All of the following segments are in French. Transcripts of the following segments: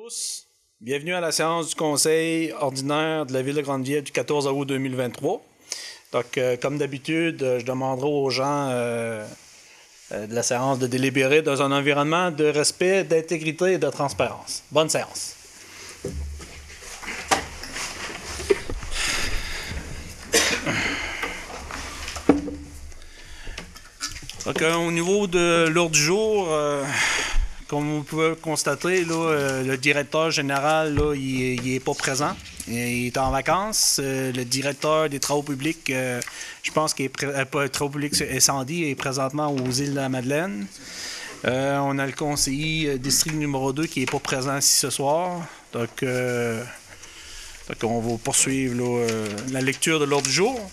tous, bienvenue à la séance du conseil ordinaire de la ville de Grande-Ville du 14 août 2023. Donc, comme d'habitude, je demanderai aux gens de la séance de délibérer dans un environnement de respect, d'intégrité et de transparence. Bonne séance. Donc, au niveau de l'ordre du jour, comme vous pouvez le constater, là, le directeur général, là, il n'est pas présent. Il est en vacances. Le directeur des travaux publics, je pense qu'il est pas travaux publics incendie, est présentement aux îles de la Madeleine. On a le conseiller district numéro 2 qui n'est pas présent ici ce soir. Donc on va poursuivre là, la lecture de l'ordre du jour.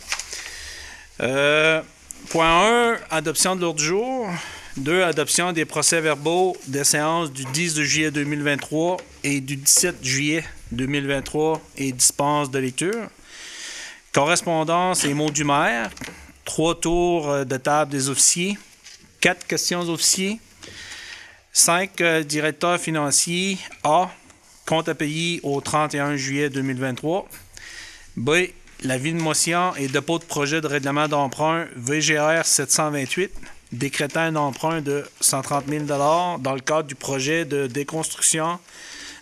Point 1, adoption de l'ordre du jour. 2, adoption des procès-verbaux des séances du 10 juillet 2023 et du 17 juillet 2023 et dispense de lecture. Correspondance et mots du maire. 3 tours de table des officiers. 4 questions aux officiers. 5, directeur financier. A, compte à payer au 31 juillet 2023. B, l'avis de motion et dépôt de projet de règlement d'emprunt VGR 728, décrétant un emprunt de 130 000 $ dans le cadre du projet de déconstruction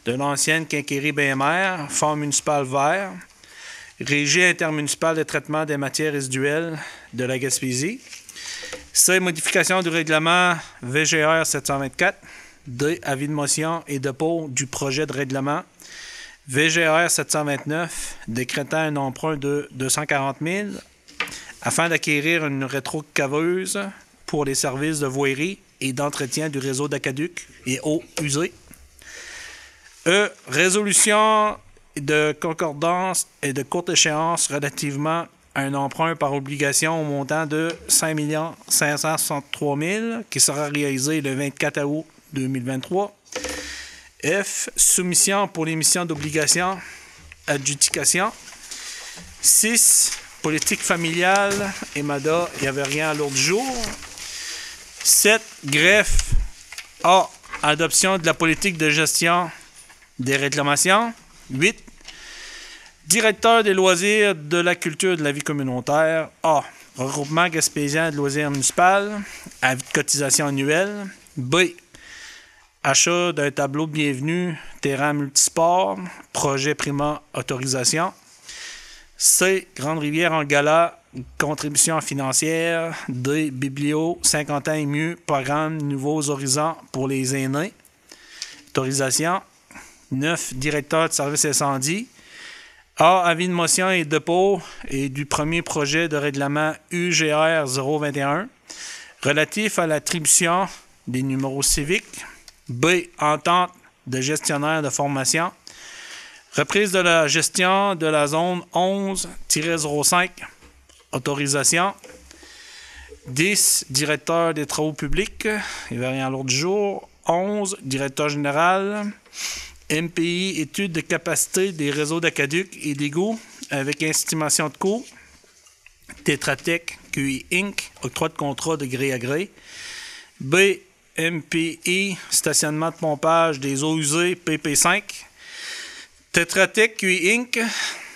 de l'ancienne quincaillerie BMR, Fonds municipal vert, Régie intermunicipale de traitement des matières résiduelles de la Gaspésie. C, modification du règlement VGR 724. D, avis de motion et dépôt du projet de règlement VGR 729, décrétant un emprunt de 240 000 afin d'acquérir une rétrocaveuse pour les services de voirie et d'entretien du réseau d'aqueduc et eaux usées. E, résolution de concordance et de courte échéance relativement à un emprunt par obligation au montant de 5 563 000 qui sera réalisé le 24 août 2023. F, soumission pour l'émission d'obligations, adjudication. 6, politique familiale, EMADA, il n'y avait rien à l'ordre du jour. 7, greffe. A, adoption de la politique de gestion des réclamations. 8, directeur des loisirs, de la culture et de la vie communautaire. A, regroupement gaspésien de loisirs municipal, avis de cotisation annuelle. B, achat d'un tableau de bienvenue, terrain multisport, projet Prima autorisation. C, Grande-Rivière en gala, contribution financière. D, Biblio, 50 ans et mieux, programme Nouveaux Horizons pour les aînés. Autorisation. 9, directeur de service incendie. A, avis de motion et dépôt et du premier projet de règlement UGR 021 relatif à l'attribution des numéros civiques. B, entente de gestionnaire de formation. Reprise de la gestion de la zone 11-05. Autorisation. 10, directeur des travaux publics. Il n'y avait rien à l'ordre du jour. 11, directeur général. MPI, étude de capacité des réseaux d'aqueduc et d'égouts avec estimation de coût. Tetra Tech QI Inc. Octroi de contrat de gré à gré. B, MPI, stationnement de pompage des eaux usées, PP5. Tetra Tech QI Inc.,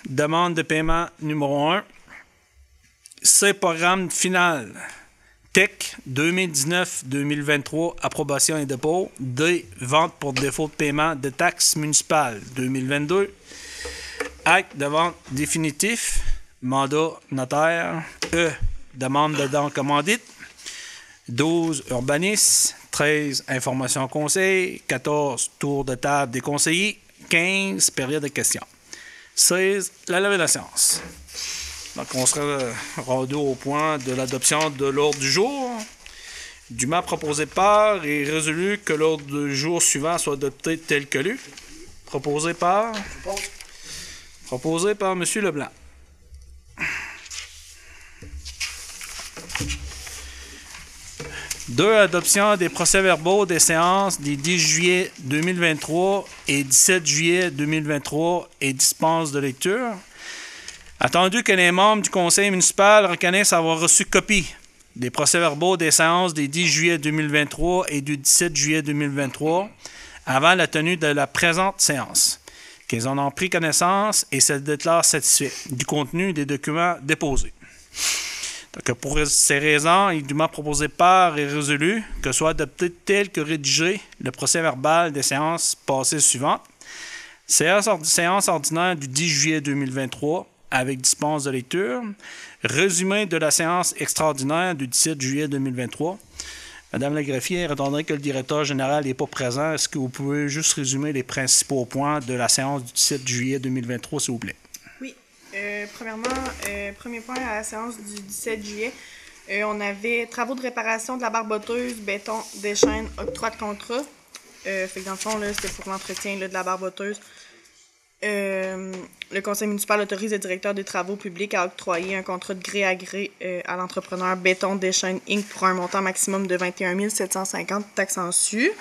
demande de paiement numéro 1. C, programme final. Tech 2019-2023, approbation et dépôt. D, vente pour défaut de paiement de taxes municipales 2022. Acte de vente définitif. Mandat notaire. E, demande de don commandite. 12, urbanisme. 13, information conseil. 14, tour de table des conseillers. 15, période de questions. 16, la levée de la séance. Donc, on sera rendu au point de l'adoption de l'ordre du jour. Dûment proposé par et résolu que l'ordre du jour suivant soit adopté tel que lu. Proposé par M. Leblanc. Deux, adoption des procès-verbaux des séances des 10 juillet 2023 et 17 juillet 2023 et dispense de lecture. Attendu que les membres du conseil municipal reconnaissent avoir reçu copie des procès-verbaux des séances des 10 juillet 2023 et du 17 juillet 2023, avant la tenue de la présente séance, qu'ils en ont pris connaissance et se déclarent satisfaits du contenu des documents déposés. Donc, pour ces raisons, il est dûment proposé par et résolu que soit adopté tel que rédigé le procès-verbal des séances passées suivantes. Séance ordinaire du 10 juillet 2023 avec dispense de lecture. Résumé de la séance extraordinaire du 17 juillet 2023. Madame la greffière, étant donné que le directeur général n'est pas présent, est-ce que vous pouvez juste résumer les principaux points de la séance du 17 juillet 2023, s'il vous plaît? Oui. Premièrement, premier point à la séance du 17 juillet, on avait travaux de réparation de la barboteuse, béton, déchaîne, octroi de contrat. Fait que dans le fond, c'était pour l'entretien de la barboteuse. Le conseil municipal autorise le directeur des travaux publics à octroyer un contrat de gré à gré à l'entrepreneur Béton Déchaîne Inc. pour un montant maximum de 21 750 taxes en su.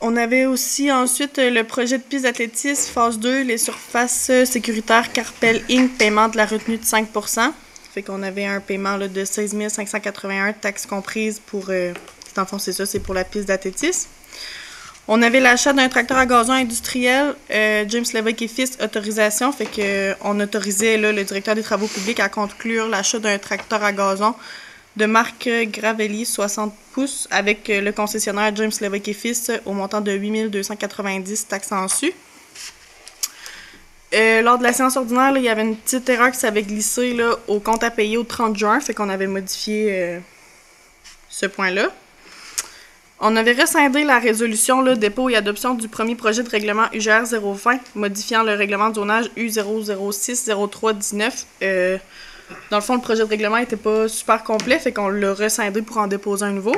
On avait aussi ensuite le projet de piste d'athlétisme, phase 2, les surfaces sécuritaires Carpel Inc., paiement de la retenue de 5 %. Fait qu'on avait un paiement là, de 16 581 taxes comprises pour... dans le fond, c'est ça, c'est pour la piste d'athlétisme. On avait l'achat d'un tracteur à gazon industriel, James Levesque et Fils, autorisation. Fait qu'on autorisait là, le directeur des travaux publics à conclure l'achat d'un tracteur à gazon de marque Gravelli 60 pouces avec le concessionnaire James Levesque et Fils au montant de 8 290 taxes en su. Lors de la séance ordinaire, là, il y avait une petite erreur qui s'avait glissée là, au compte à payer au 30 juin. Fait qu'on avait modifié ce point-là. On avait rescindé la résolution là, dépôt et adoption du premier projet de règlement UGR 020, modifiant le règlement de zonage U0060319. Dans le fond, le projet de règlement n'était pas super complet, fait qu'on l'a rescindé pour en déposer un nouveau.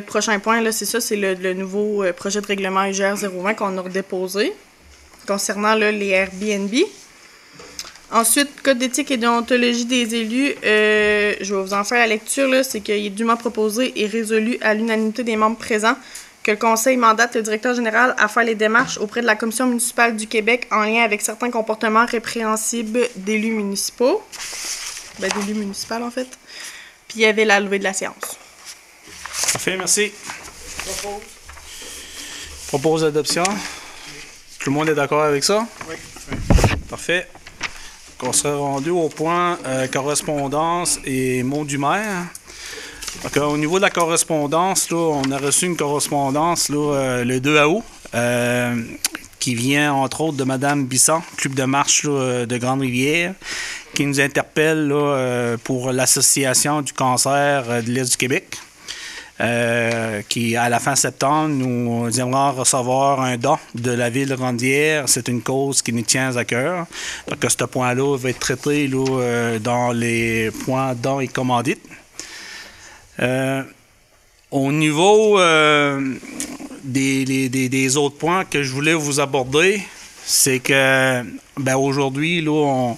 Prochain point, là, c'est ça, c'est le nouveau projet de règlement UGR 020 qu'on a redéposé concernant là, les Airbnb. Ensuite, code d'éthique et déontologie des élus, je vais vous en faire la lecture, là, c'est qu'il est dûment proposé et résolu à l'unanimité des membres présents que le conseil mandate le directeur général à faire les démarches auprès de la commission municipale du Québec en lien avec certains comportements répréhensibles d'élus municipaux. D'élus municipaux, en fait. Puis il y avait la levée de la séance. Parfait, merci. Propose l'adoption. Tout le monde est d'accord avec ça? Oui. Parfait. On serait rendu au point correspondance et mots du maire. Donc, au niveau de la correspondance, là, on a reçu une correspondance là, le 2 août qui vient entre autres de Mme Bisson, club de marche là, de Grande-Rivière, qui nous interpelle là, pour l'Association du cancer de l'Est du Québec. Qui, à la fin septembre, nous aimerons recevoir un don de la ville de Grande-Rivière. C'est une cause qui nous tient à cœur. Donc, ce point-là va être traité là, dans les points dons et commandites. Au niveau des autres points que je voulais vous aborder, c'est que aujourd'hui, là,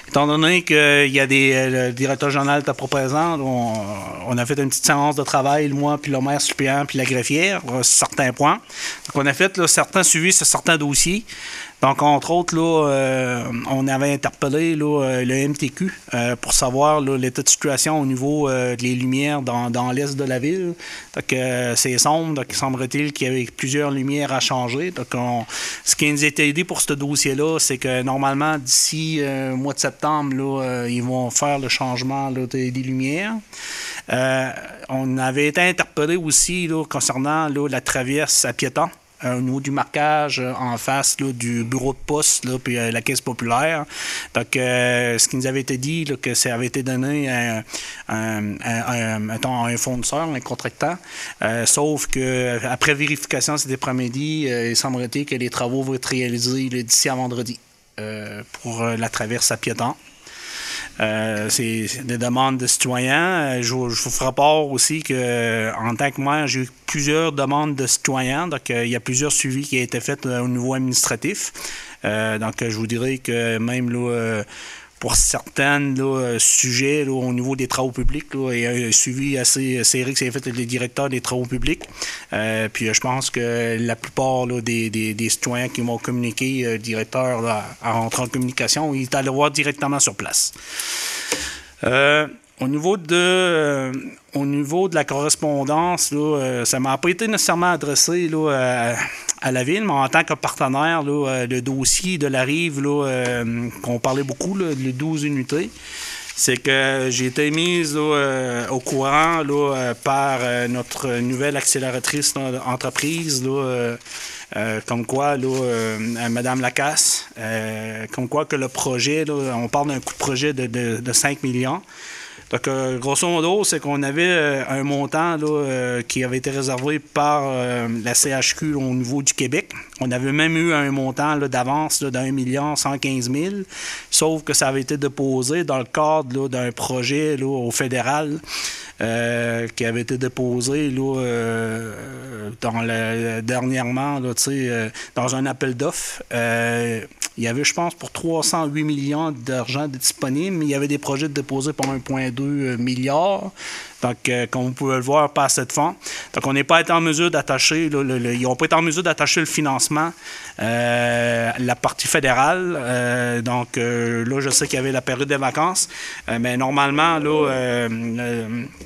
étant donné qu'il y a le directeur général n'était pas présent, on a fait une petite séance de travail, moi, puis le maire suppléant, puis la greffière, sur certains points. Donc, on a fait là, certains suivis sur certains dossiers. Donc, entre autres, là, on avait interpellé là, le MTQ pour savoir l'état de situation au niveau des lumières dans l'est de la ville. Donc, c'est sombre. Donc, il semblerait-il qu'il y avait plusieurs lumières à changer. Donc, ce qui nous a été aidé pour ce dossier-là, c'est que normalement, d'ici mois de septembre, là, ils vont faire le changement là, des lumières. On avait été interpellé aussi là, concernant là, la traverse à piétons. Au niveau du marquage en face là, du bureau de poste là, puis la caisse populaire. Donc, ce qui nous avait été dit, là, que ça avait été donné à un fournisseur, un contractant, sauf que après vérification cet après-midi, il semblerait que les travaux vont être réalisés d'ici à vendredi pour la traverse à piétons. C'est des demandes de citoyens. Je vous ferai part aussi qu'en tant que maire, j'ai eu plusieurs demandes de citoyens. Donc, il y a plusieurs suivis qui ont été faits au niveau administratif. Donc, je vous dirais que même là, pour certains sujets là, au niveau des travaux publics, là, il y a un suivi assez serré qui s'est fait avec les directeurs des travaux publics. Puis je pense que la plupart là, des citoyens qui m'ont communiqué, le directeur là, à rentrer en communication, il est allé voir directement sur place. Au niveau de la correspondance, là, ça ne m'a pas été nécessairement adressé là, à la Ville, mais en tant que partenaire, là, le dossier de la rive, là, qu'on parlait beaucoup, là, les 12 unités, c'est que j'ai été mise là, au courant là, par notre nouvelle accélératrice d'entreprise, là, comme quoi, là, Mme Lacasse, comme quoi que le projet, là, on parle d'un coût de projet de 5 millions. Donc, grosso modo, c'est qu'on avait un montant là, qui avait été réservé par la CHQ là, au niveau du Québec. On avait même eu un montant là, d'avance là, d'1 115 000, sauf que ça avait été déposé dans le cadre là, d'un projet là, au fédéral qui avait été déposé là, dernièrement là, dans un appel d'offres. Il y avait, je pense, pour 308 millions d'argent disponible, mais il y avait des projets déposés pour 1,2 milliard. Donc, comme vous pouvez le voir, pas assez de fonds. Donc, on n'est pas été en mesure d'attacher, ils n'ont pas été en mesure d'attacher le financement, la partie fédérale. Donc, là, je sais qu'il y avait la période des vacances, mais normalement, là,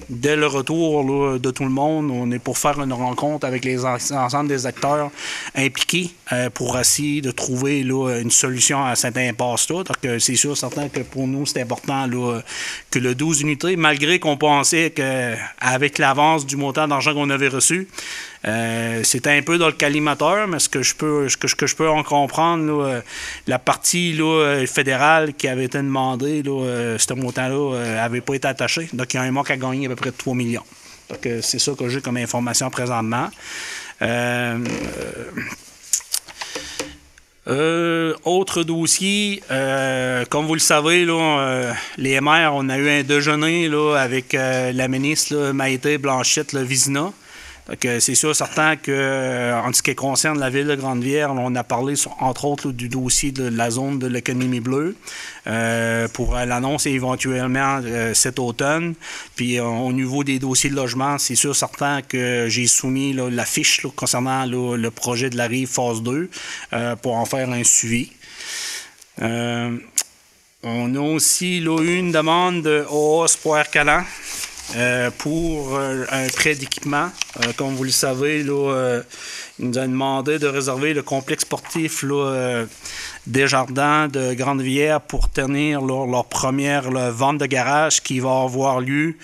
dès le retour là, de tout le monde, on est pour faire une rencontre avec l'ensemble des acteurs impliqués pour essayer de trouver là, une solution à cette impasse-là. Donc, c'est sûr, certain que pour nous, c'est important là, que le 12 unités, malgré qu'on pensait qu'avec l'avance du montant d'argent qu'on avait reçu, c'était un peu dans le collimateur, mais ce que je peux en comprendre, là, la partie là, fédérale qui avait été demandée, là, ce montant-là n'avait pas été attaché. Donc, il y a un manque à gagner à peu près de 3 millions. Donc, c'est ça que j'ai comme information présentement. Autre dossier, comme vous le savez, là, les maires, on a eu un déjeuner là, avec la ministre là, Maïté Blanchette-Vizina. C'est sûr, certain que, en ce qui concerne la ville de Grande-Vierre, on a parlé, entre autres, là, du dossier de la zone de l'économie bleue pour l'annonce éventuellement cet automne. Puis, au niveau des dossiers de logement, c'est sûr, certain que j'ai soumis là, la fiche là, concernant là, le projet de la rive phase 2 pour en faire un suivi. On a aussi là, eu une demande de OAS Poire-Calan. Pour un prêt d'équipement. Comme vous le savez, là, il nous a demandé de réserver le complexe sportif là, Desjardins de Grande-Vierre pour tenir leur première vente de garage qui va avoir lieu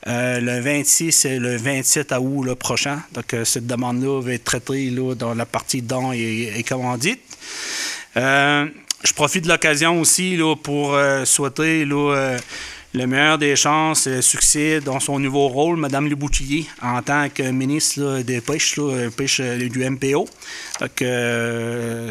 le 26 et le 27 août là, prochain. Donc, cette demande-là va être traitée là, dans la partie dons et commandites. Je profite de l'occasion aussi là, pour souhaiter là, le meilleur des chances et succès dans son nouveau rôle, Mme Leboutillier, en tant que ministre là, des pêches, du MPO. Donc,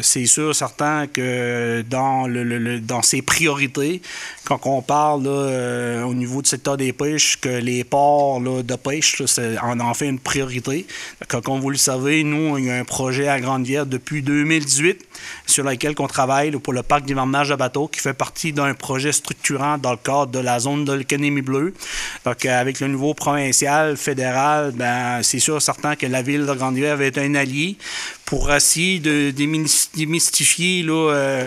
c'est sûr, certain que dans ses priorités, quand on parle là, au niveau du secteur des pêches, que les ports là, de pêche, là, on en fait une priorité. Donc, comme vous le savez, nous, il y a un projet à Grande-Vierre depuis 2018 sur lequel on travaille là, pour le parc d'hivernage de bateaux qui fait partie d'un projet structurant dans le cadre de la zone de l'économie bleue. Donc, avec le niveau provincial, fédéral, ben, c'est sûr, certain que la ville de Grande-Vierre va être un allié pour essayer de démystifier là,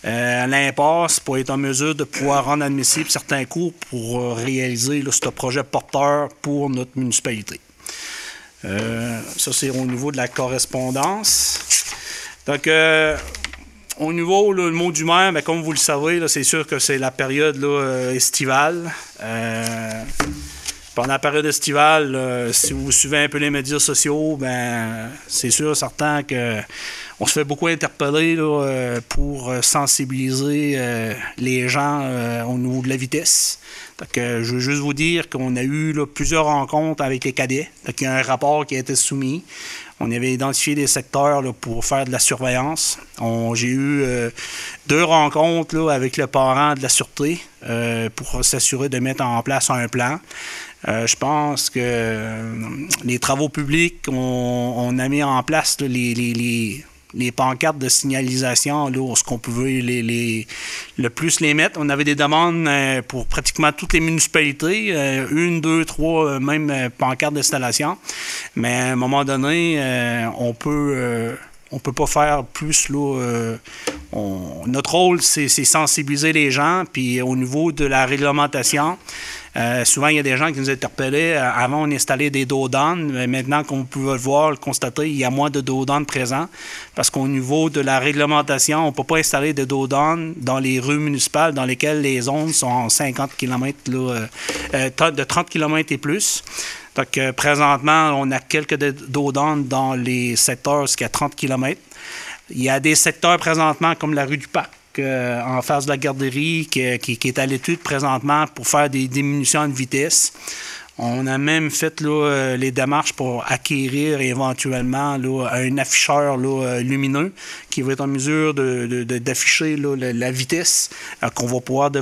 l'impasse pour être en mesure de pouvoir rendre admissible certains coûts pour réaliser là, ce projet porteur pour notre municipalité. Ça, c'est au niveau de la correspondance. Donc, au niveau, là, le mot du maire, bien, comme vous le savez, là, c'est sûr que c'est la période là, estivale. Pendant la période estivale, si vous suivez un peu les médias sociaux, ben c'est sûr, certain qu'on se fait beaucoup interpeller là, pour sensibiliser les gens au niveau de la vitesse. Donc, je veux juste vous dire qu'on a eu là, plusieurs rencontres avec les cadets. Donc, il y a un rapport qui a été soumis. On avait identifié des secteurs là, pour faire de la surveillance. J'ai eu 2 rencontres là, avec le parent de la sûreté pour s'assurer de mettre en place un plan. Je pense que les travaux publics, on a mis en place là, les pancartes de signalisation, là, où ce qu'on pouvait le plus les mettre. On avait des demandes pour pratiquement toutes les municipalités, 1, 2, 3, même pancartes d'installation. Mais à un moment donné, on peut On peut pas faire plus. Là, notre rôle, c'est sensibiliser les gens. Puis au niveau de la réglementation, souvent, il y a des gens qui nous interpellaient. Avant, on installait des dos-down, mais maintenant, comme vous pouvez le voir, le constater, il y a moins de dos-down présents. Parce qu'au niveau de la réglementation, on ne peut pas installer de dos-down dans les rues municipales dans lesquelles les zones sont en 50 km, de 30 km et plus. Donc, présentement, on a quelques dos-down dans les secteurs jusqu'à 30 km. Il y a des secteurs présentement comme la rue du Parc, en face de la garderie, qui est à l'étude présentement pour faire des diminutions de vitesse. On a même fait là, les démarches pour acquérir éventuellement là, un afficheur là, lumineux qui va être en mesure d'afficher là, la vitesse qu'on va pouvoir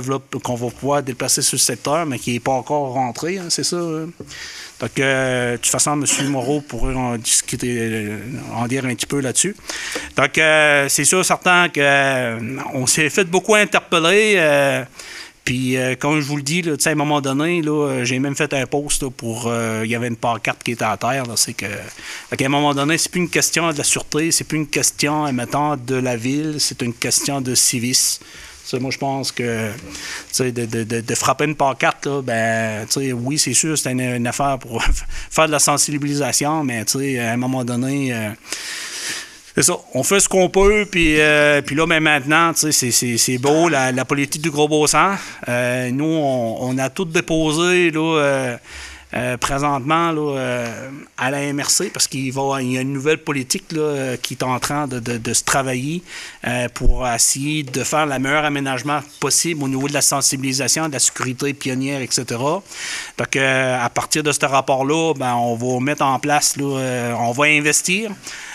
déplacer sur le secteur, mais qui n'est pas encore rentré, hein, c'est ça? Donc, de toute façon, M. Moreau pourrait en discuter, en dire un petit peu là-dessus. Donc, c'est sûr, certain qu'on s'est fait beaucoup interpeller. Puis, comme je vous le dis, là, à un moment donné, là, j'ai même fait un post là, pour... il y avait une pancarte qui était à terre. C'est que, à un moment donné, c'est plus une question de la sûreté, c'est plus une question, mettons, de la ville, c'est une question de civisme. Moi, je pense que de frapper une pancarte, là, ben, oui, c'est sûr, c'est une affaire pour faire de la sensibilisation, mais à un moment donné, c'est ça. On fait ce qu'on peut, puis là, ben, maintenant, c'est beau, la politique du gros beau sens. Nous, on a tout déposé là, présentement là, à la MRC parce qu'il y a une nouvelle politique là, qui est en train de se travailler pour essayer de faire le meilleur aménagement possible au niveau de la sensibilisation, de la sécurité pionnière, etc. Donc, à partir de ce rapport-là, ben, on va mettre en place, là, on va investir.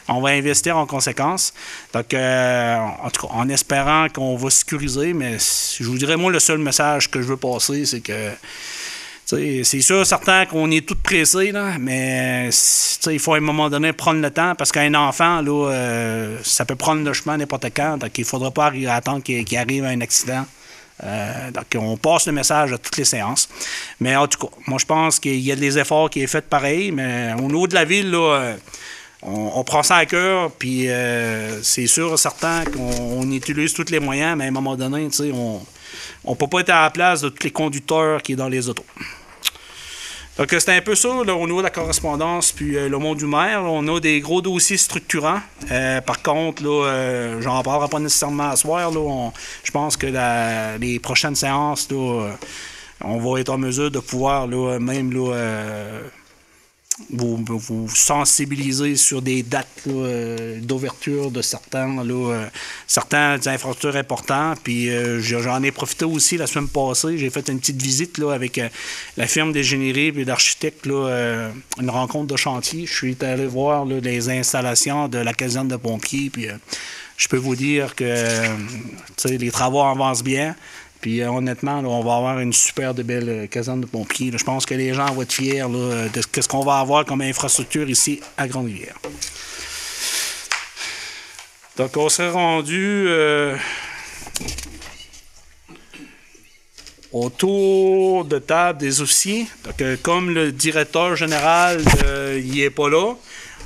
On va investir en conséquence. Donc, en tout cas, en espérant qu'on va sécuriser, mais je vous dirais, moi, le seul message que je veux passer, c'est que c'est sûr, certain qu'on est tous pressés, là, mais il faut à un moment donné prendre le temps parce qu'un enfant, là, ça peut prendre le chemin n'importe quand. Donc, il ne faudra pas attendre qu'il arrive un accident. Donc, on passe le message à toutes les séances. Mais en tout cas, moi, je pense qu'il y a des efforts qui sont faits pareil, mais au niveau de la ville, là, on prend ça à cœur, puis c'est sûr, certain qu'on utilise tous les moyens, mais à un moment donné, on ne peut pas être à la place de tous les conducteurs qui sont dans les autos. Donc, c'est un peu ça, là, au niveau de la correspondance, puis le mot du maire. Là, on a des gros dossiers structurants. Par contre, là, j'en parlerai pas nécessairement à soir. Là, je pense que les prochaines séances, là, on va être en mesure de pouvoir, là, même, là, vous sensibiliser sur des dates d'ouverture de certaines infrastructures importantes. Puis j'en ai profité aussi la semaine passée. J'ai fait une petite visite là, avec la firme d'ingénierie et d'architectes, une rencontre de chantier. Je suis allé voir là, les installations de la caserne de pompiers. Puis je peux vous dire que les travaux avancent bien. Puis honnêtement, là, on va avoir une super de belle caserne de pompiers. Là. Je pense que les gens vont être fiers là, de ce qu'on va avoir comme infrastructure ici à Grande-Rivière. Donc, on serait rendu au tour de table des officiers. Donc, comme le directeur général il n'est pas là,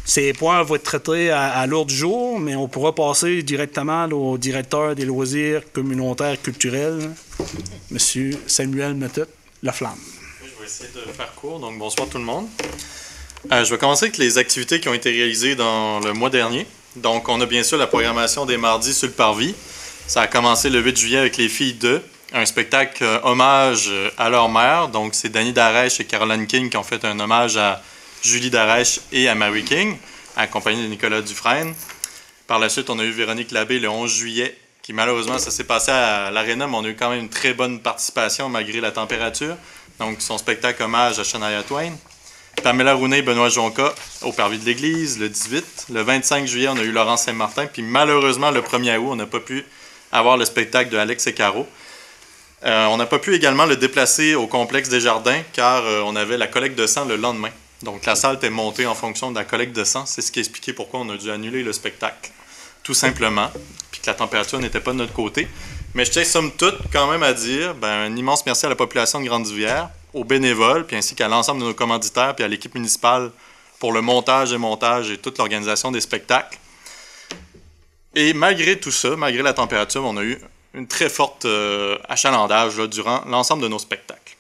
ces points vont être traités à l'ordre du jour, mais on pourra passer directement là, au directeur des loisirs communautaires et culturels, M. Samuel Mettet-Laflamme. Je vais essayer de faire court, donc bonsoir tout le monde. Je vais commencer avec les activités qui ont été réalisées dans le mois dernier. Donc, on a bien sûr la programmation des mardis sur le parvis. Ça a commencé le 8 juillet avec les filles de un spectacle hommage à leur mère. Donc, c'est Danny Darèche et Caroline King qui ont fait un hommage à Julie Darèche et à Mary King, accompagnée de Nicolas Dufresne. Par la suite, on a eu Véronique Labbé le 11 juillet, qui malheureusement, ça s'est passé à l'Arena, mais on a eu quand même une très bonne participation malgré la température. Donc, son spectacle hommage à Shania Twain. Pamela Rounet et Benoît Jonca au parvis de l'Église, le 18. Le 25 juillet, on a eu Laurent Saint-Martin. Puis malheureusement, le 1er août, on n'a pas pu avoir le spectacle de Alex et Caro. On n'a pas pu également le déplacer au complexe des Jardins, car on avait la collecte de sang le lendemain. Donc, la salle était montée en fonction de la collecte de sang. C'est ce qui expliquait pourquoi on a dû annuler le spectacle, tout simplement, puis que la température n'était pas de notre côté. Mais je tiens, somme toute, quand même à dire un immense merci à la population de Grande-Rivière, aux bénévoles, puis ainsi qu'à l'ensemble de nos commanditaires, puis à l'équipe municipale pour le montage et toute l'organisation des spectacles. Et malgré tout ça, malgré la température, on a eu une très forte achalandage là, durant l'ensemble de nos spectacles.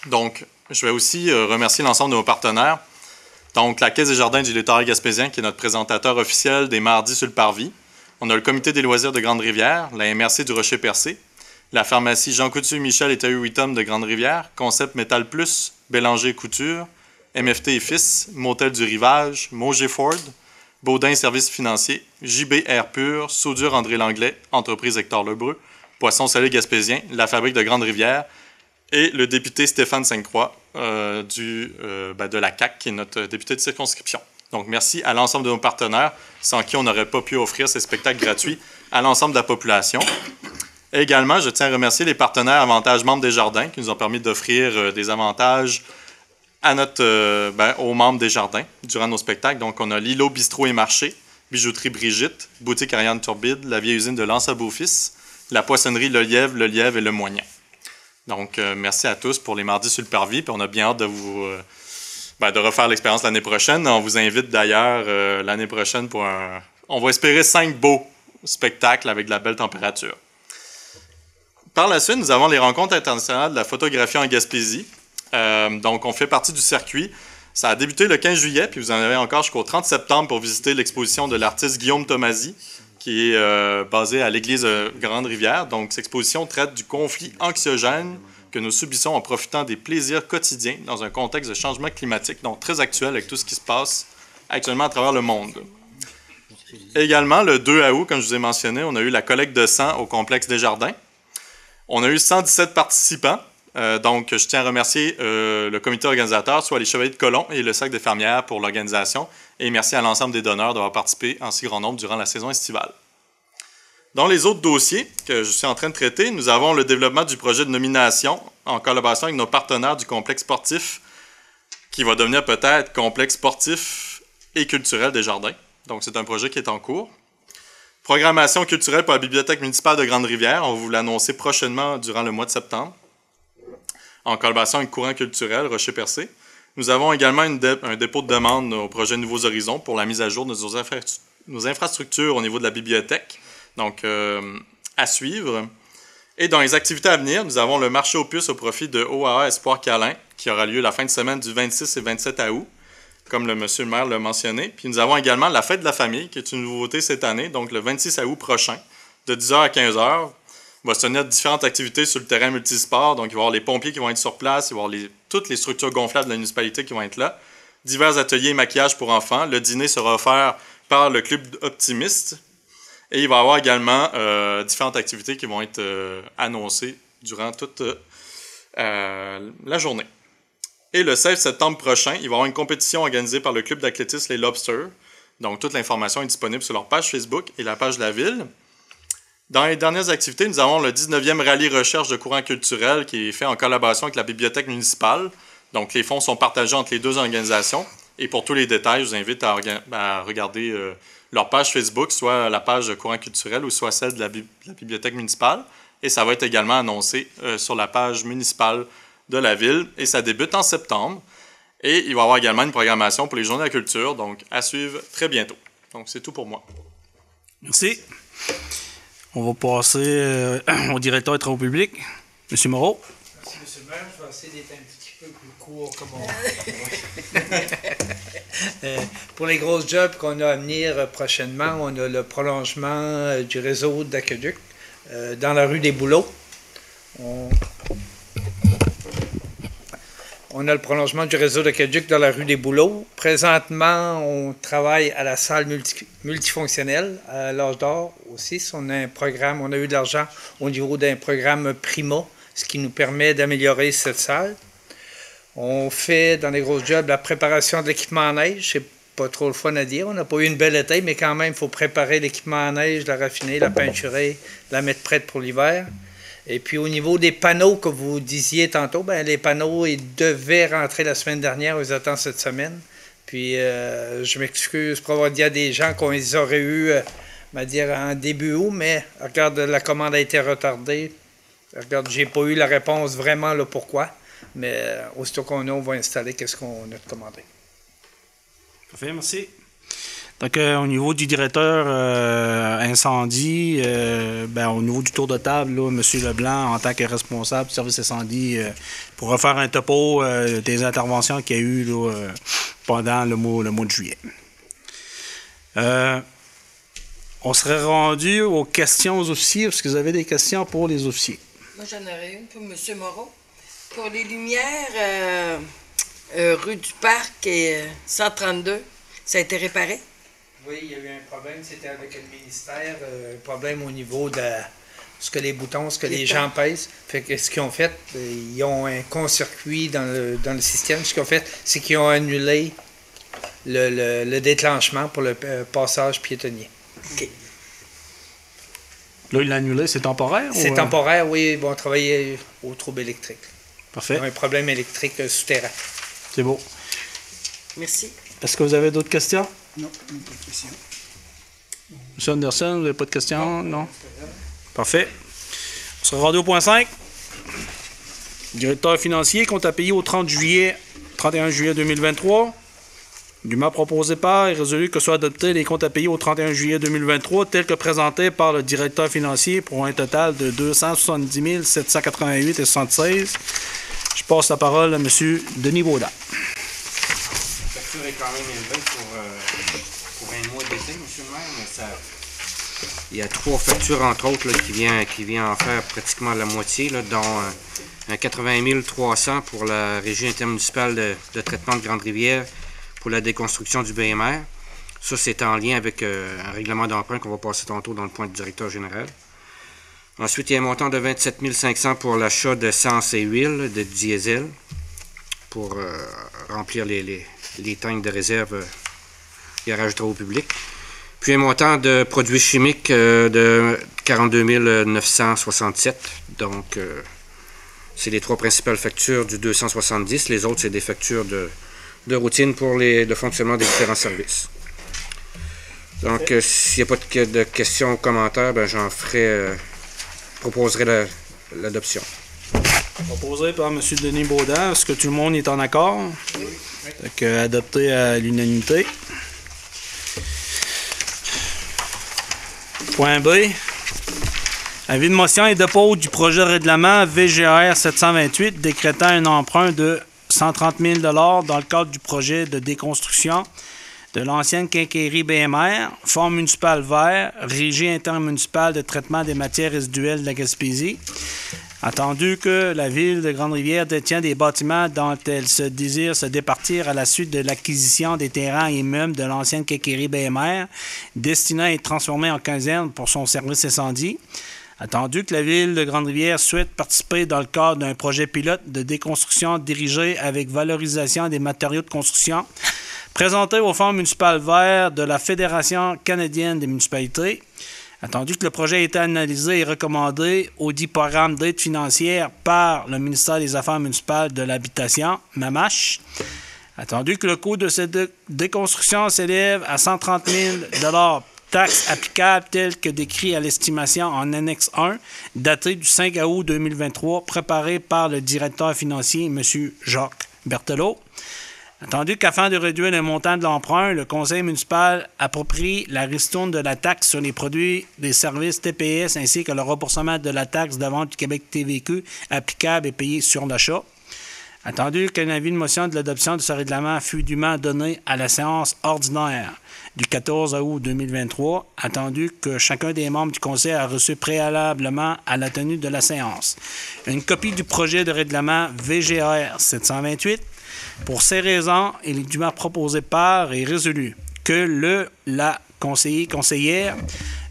Donc, je vais aussi remercier l'ensemble de nos partenaires. Donc, la Caisse des Jardins du littoral gaspésien, qui est notre présentateur officiel des mardis sur le parvis. On a le Comité des loisirs de Grande-Rivière, la MRC du Rocher-Percé, la pharmacie Jean Coutu Michel et Tahu Witom de Grande-Rivière, Concept Métal Plus, Bélanger Couture, MFT et Fils, Motel du Rivage, Moger Ford, Baudin Services Financiers, JB Air Pur, Soudure André Langlais, Entreprise Hector Lebreu, Poisson Salé Gaspésien, La Fabrique de Grande-Rivière et le député Stéphane Sainte-Croix de la CAQ, qui est notre député de circonscription. Donc, merci à l'ensemble de nos partenaires, sans qui on n'aurait pas pu offrir ces spectacles gratuits à l'ensemble de la population. Et également, je tiens à remercier les partenaires Avantages membres des Jardins qui nous ont permis d'offrir des avantages à aux membres des Jardins durant nos spectacles. Donc, on a l'îlot Bistrot et Marché, Bijouterie Brigitte, Boutique Ariane Turbide, la vieille usine de Lance à Beaufils, la poissonnerie Le Lièvre et Le Moignan. Donc, merci à tous pour les mardis sur le parvis. Puis on a bien hâte de vous de refaire l'expérience l'année prochaine. On vous invite d'ailleurs l'année prochaine pour on va espérer 5 beaux spectacles avec de la belle température. Par la suite, nous avons les rencontres internationales de la photographie en Gaspésie. Donc, on fait partie du circuit. Ça a débuté le 15 juillet, puis vous en avez encore jusqu'au 30 septembre pour visiter l'exposition de l'artiste Guillaume Tomasi, qui est basée à l'église de Grande-Rivière. Donc, cette exposition traite du conflit anxiogène que nous subissons en profitant des plaisirs quotidiens dans un contexte de changement climatique, donc très actuel avec tout ce qui se passe actuellement à travers le monde. Également, le 2 août, comme je vous ai mentionné, on a eu la collecte de sang au complexe des Jardins. On a eu 117 participants. Donc, je tiens à remercier le comité organisateur, soit les Chevaliers de Colomb et le Cercle des fermières pour l'organisation. Et merci à l'ensemble des donneurs d'avoir participé en si grand nombre durant la saison estivale. Dans les autres dossiers que je suis en train de traiter, nous avons le développement du projet de nomination en collaboration avec nos partenaires du complexe sportif, qui va devenir peut-être complexe sportif et culturel des Jardins. Donc, c'est un projet qui est en cours. Programmation culturelle pour la Bibliothèque municipale de Grande-Rivière. On va vous l'annoncer prochainement durant le mois de septembre, en collaboration avec Courant culturel Rocher-Percé. Nous avons également un dépôt de demande au projet Nouveaux Horizons pour la mise à jour de nos infrastructures au niveau de la bibliothèque. Donc, à suivre. Et dans les activités à venir, nous avons le marché aux puces au profit de OAA Espoir Câlin, qui aura lieu la fin de semaine du 26 et 27 août, comme monsieur le maire l'a mentionné. Puis nous avons également la fête de la famille, qui est une nouveauté cette année, donc le 26 août prochain, de 10h à 15h. Il va se tenir différentes activités sur le terrain multisport. Donc, il va y avoir les pompiers qui vont être sur place, il va y avoir toutes les structures gonflables de la municipalité qui vont être là. Divers ateliers et maquillage pour enfants. Le dîner sera offert par le Club Optimiste. Et il va y avoir également différentes activités qui vont être annoncées durant toute la journée. Et le 16 septembre prochain, il va y avoir une compétition organisée par le Club d'athlétisme Les Lobsters. Donc, toute l'information est disponible sur leur page Facebook et la page de la ville. Dans les dernières activités, nous avons le 19e rallye recherche de courant culturel qui est fait en collaboration avec la bibliothèque municipale. Donc, les fonds sont partagés entre les deux organisations. Et pour tous les détails, je vous invite à regarder leur page Facebook, soit la page de courant culturel ou soit celle de la bibliothèque municipale. Et ça va être également annoncé sur la page municipale de la ville. Et ça débute en septembre. Et il va y avoir également une programmation pour les Journées de la culture. Donc, à suivre très bientôt. Donc, c'est tout pour moi. Merci. On va passer au directeur des travaux publics, M. Moreau. Merci, M. le maire. Je vais essayer d'être un petit peu plus court comme pour les grosses jobs qu'on a à venir prochainement, on a le prolongement du réseau d'aqueduc dans la rue des Bouleaux. On a le prolongement du réseau d'aqueduc dans la rue des Bouleaux. Présentement, on travaille à la salle multifonctionnelle à l'Âge d'Or aussi. On a un programme, on a eu de l'argent au niveau d'un programme Prima, ce qui nous permet d'améliorer cette salle. On fait dans les grosses jobs la préparation de l'équipement en neige. C'est pas trop le fun à dire. On n'a pas eu une belle été, mais quand même, il faut préparer l'équipement en neige, la raffiner, la peinturer, la mettre prête pour l'hiver. Et puis au niveau des panneaux que vous disiez tantôt, ben, les panneaux, ils devaient rentrer la semaine dernière, ils attendent cette semaine. Puis je m'excuse pour avoir dit à des gens qu'on les aurait eus, en début août, mais regarde, la commande a été retardée. Regarde, j'ai pas eu la réponse vraiment là pourquoi, mais aussitôt qu'on a, on va installer qu'est-ce qu'on a commandé. Parfait, merci. Donc, au niveau du directeur incendie, au niveau du tour de table, là, M. Leblanc, en tant que responsable du service incendie, pourra faire un topo des interventions qu'il y a eu là, pendant le mois de juillet. On serait rendu aux questions aux officiers. Est-ce que vous avez des questions pour les officiers? Moi, j'en aurais une pour M. Moreau. Pour les lumières, rue du Parc et 132, ça a été réparé? Oui, il y a eu un problème, c'était avec le ministère, un problème au niveau de ce que les boutons, ce que les gens pèsent. Fait que ce qu'ils ont fait, ils ont un court-circuit dans le système. Ce qu'ils ont fait, c'est qu'ils ont annulé le déclenchement pour le passage piétonnier. OK. Là, il l'a annulé, c'est temporaire? C'est ou, temporaire, oui, ils vont travailler au trouble électrique. Parfait. Un problème électrique souterrain. C'est beau. Merci. Est-ce que vous avez d'autres questions? Non, pas de question. M. Anderson, vous n'avez pas de questions? Non? Parfait. On sera rendu au point 5. Directeur financier, compte à payer au 31 juillet 2023. Dûment proposé par et résolu que soient adoptés les comptes à payer au 31 juillet 2023 tels que présentés par le directeur financier pour un total de 270 788,76. Je passe la parole à M. Denis Baudin. La facture est quand même élevée pour un mois d'été, M. le maire, mais ça... Il y a 3 factures, entre autres, là, qui vient en faire pratiquement la moitié, là, dont un 80 300 pour la régie intermunicipale de traitement de Grande-Rivière pour la déconstruction du BMR. Ça, c'est en lien avec un règlement d'emprunt qu'on va passer tantôt dans le point du directeur général. Ensuite, il y a un montant de 27 500 pour l'achat d'essence et huile, de diesel, pour remplir les tanks de réserve garage travaux publics. Puis un montant de produits chimiques de 42 967. Donc, c'est les 3 principales factures du 270. Les autres, c'est des factures de routine pour le fonctionnement des différents services. Donc, s'il n'y a pas de questions ou commentaires, ben, proposerai l'adoption. Proposé par M. Denis Baudin. Est-ce que tout le monde est en accord? Oui. Donc, adopté à l'unanimité. Point B. Avis de motion et dépôt du projet de règlement VGR 728 décrétant un emprunt de 130 000 $ dans le cadre du projet de déconstruction de l'ancienne quincaillerie BMR, Fonds municipal vert, Régie intermunicipale de traitement des matières résiduelles de la Gaspésie. Attendu que la ville de Grande-Rivière détient des bâtiments dont elle se désire se départir à la suite de l'acquisition des terrains et immeubles de l'ancienne quincaillerie BMR, destinés à être transformés en caserne pour son service incendie. Attendu que la ville de Grande-Rivière souhaite participer dans le cadre d'un projet pilote de déconstruction dirigé avec valorisation des matériaux de construction, présenté au Fonds municipal vert de la Fédération canadienne des municipalités. Attendu que le projet ait été analysé et recommandé au dit programme d'aide financière par le ministère des Affaires municipales de l'Habitation, MAMACH. Attendu que le coût de cette déconstruction s'élève à 130 000 $ taxes applicables telles que décrit à l'estimation en annexe 1, datée du 5 août 2023, préparée par le directeur financier, M. Jacques Berthelot. Attendu qu'afin de réduire le montant de l'emprunt, le conseil municipal approprie la ristourne de la taxe sur les produits des services TPS ainsi que le remboursement de la taxe de vente du Québec TVQ applicable et payée sur l'achat. Attendu qu'un avis de motion de l'adoption de ce règlement fut dûment donné à la séance ordinaire du 14 août 2023, attendu que chacun des membres du conseil a reçu préalablement à la tenue de la séance une copie du projet de règlement VGR 728. Pour ces raisons, il est dûment proposé par et résolu que la conseillère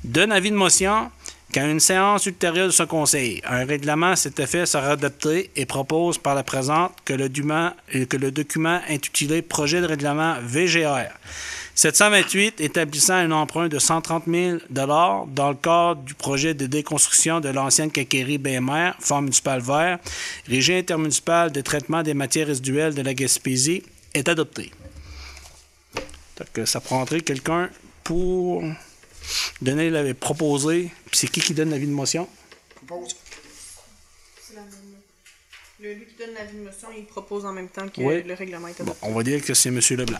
donne avis de motion qu'à une séance ultérieure de ce conseil, un règlement à cet effet sera adopté et propose par la présente que le document intitulé Projet de règlement VGR 728 établissant un emprunt de 130 000 $ dans le cadre du projet de déconstruction de l'ancienne quincaillerie BMR, Fonds municipal vert, Régie intermunicipale de traitement des matières résiduelles de la Gaspésie, est adopté. Donc, ça prendrait quelqu'un pour donner l'avis proposé. Puis c'est qui donne l'avis de motion? Propose. C'est la même. Lui qui donne l'avis de motion, il propose en même temps que Oui. le règlement est Bon, adopté. on va dire que c'est M. Leblanc.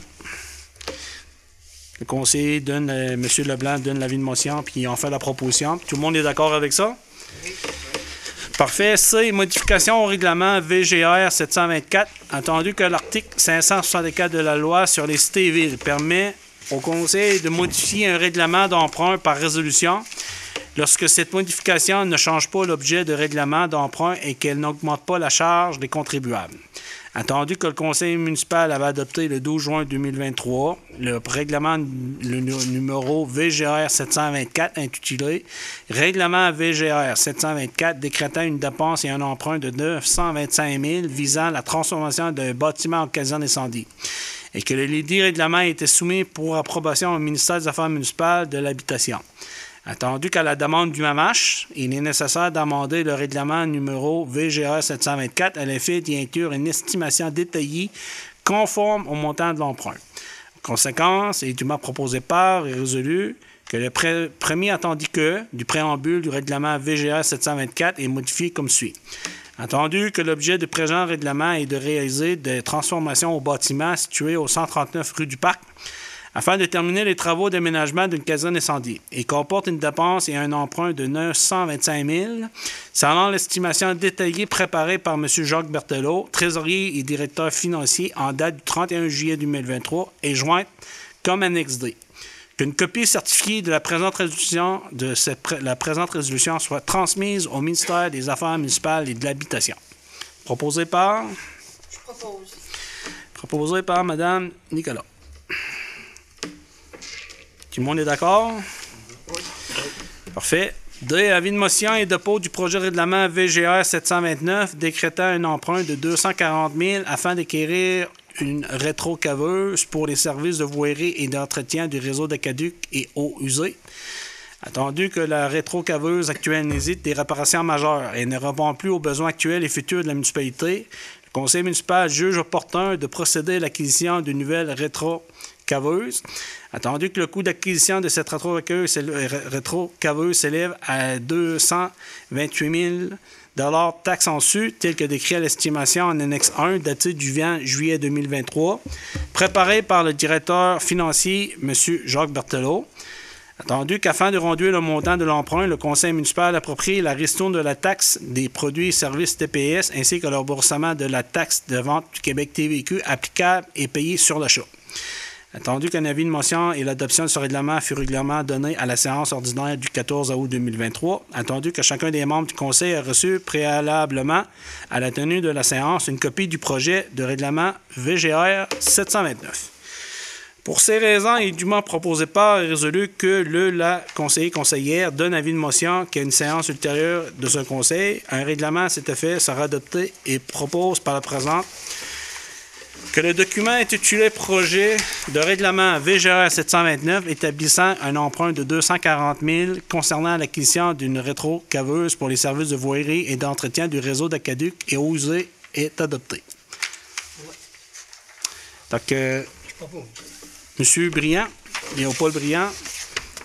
Le conseiller donne, M. Leblanc donne l'avis de motion, puis on fait la proposition. Tout le monde est d'accord avec ça? Parfait. C, modification au règlement VGR 724. Entendu que l'article 564 de la loi sur les cités et villes permet au conseil de modifier un règlement d'emprunt par résolution lorsque cette modification ne change pas l'objet de règlement d'emprunt et qu'elle n'augmente pas la charge des contribuables. Entendu que le conseil municipal avait adopté le 12 juin 2023 le règlement numéro VGR 724 intitulé « Règlement VGR 724 décrétant une dépense et un emprunt de 925 000 visant la transformation d'un bâtiment en occasion d'incendie » et que le ledit règlement était soumis pour approbation au ministère des Affaires municipales de l'Habitation. Attendu qu'à la demande du MAMACH, il est nécessaire d'amender le règlement numéro VGR 724 à l'effet d'y inclure une estimation détaillée conforme au montant de l'emprunt. En conséquence, il est dûment proposé par et résolu que le premier attendu que du préambule du règlement VGR 724 est modifié comme suit. Entendu que l'objet du présent règlement est de réaliser des transformations au bâtiment situé au 139 rue du Parc afin de terminer les travaux d'aménagement d'une caserne incendie. Il comporte une dépense et un emprunt de 925 000 selon l'estimation détaillée préparée par M. Jacques Berthelot, trésorier et directeur financier en date du 31 juillet 2023 et jointe comme annexe D. Qu'une copie certifiée de la présente résolution, soit transmise au ministère des Affaires municipales et de l'Habitation. Proposé par? Je propose. Proposé par Mme Nicolas. Tout le monde est d'accord? Oui. Parfait. D. Avis de motion et dépôt du projet de règlement VGR 729 décrétant un emprunt de 240 000 afin d'acquérir une rétrocaveuse pour les services de voirie et d'entretien du réseau d'aqueducs et eaux usées. Attendu que la rétrocaveuse actuelle nécessite des réparations majeures et ne répond plus aux besoins actuels et futurs de la municipalité, le conseil municipal juge opportun de procéder à l'acquisition d'une nouvelle rétrocaveuse. Attendu que le coût d'acquisition de cette rétrocaveuse s'élève à 228 000 taxes en su, tel que décrit à l'estimation en annexe 1, daté du 20 juillet 2023, préparé par le directeur financier, M. Jacques Berthelot. Attendu qu'afin de réduire le montant de l'emprunt, le conseil municipal approprie la ristourne de la taxe des produits et services TPS ainsi que le remboursement de la taxe de vente du Québec TVQ applicable et payée sur l'achat. Attendu qu'un avis de motion et l'adoption de ce règlement fut régulièrement donné à la séance ordinaire du 14 août 2023, attendu que chacun des membres du conseil a reçu préalablement à la tenue de la séance une copie du projet de règlement VGR 729. Pour ces raisons, il est dûment proposé par et résolu que la conseillère donne avis de motion qu'à une séance ultérieure de ce conseil, un règlement à cet effet sera adopté et propose par la présente que le document intitulé Projet de règlement VGR 729 établissant un emprunt de 240 000 concernant l'acquisition d'une rétrocaveuse pour les services de voirie et d'entretien du réseau d'aqueducs et eaux usées est adopté. Donc, M. Briand, Léopold Briand,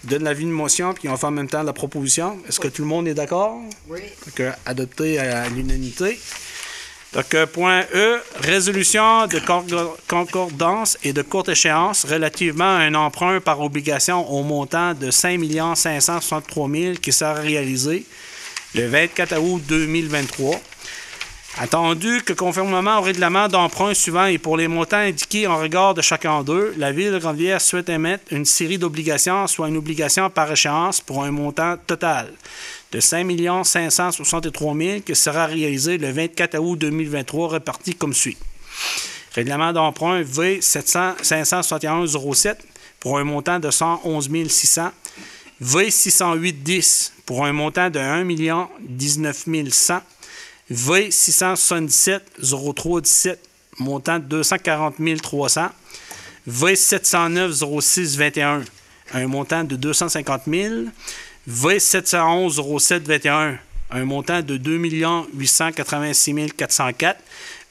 donne l'avis de motion, puis on fait en même temps la proposition. Est-ce que tout le monde est d'accord? Oui. Donc, adopté à l'unanimité. Donc, point E, résolution de concordance et de courte échéance relativement à un emprunt par obligation au montant de 5 563 000 qui sera réalisé le 24 août 2023. Attendu que conformément au règlement d'emprunt suivant et pour les montants indiqués en regard de chacun d'eux, la Ville de Grande-Rivière souhaite émettre une série d'obligations, soit une obligation par échéance pour un montant total de 5 563 000 qui sera réalisé le 24 août 2023, réparti comme suit. Règlement d'emprunt V571-07 pour un montant de 111 600, V608-10 pour un montant de 1 19 100, V677-03-17 montant de 240 300, V709-06-21 un montant de 250 000, V711-07-21, un montant de 2 886 404.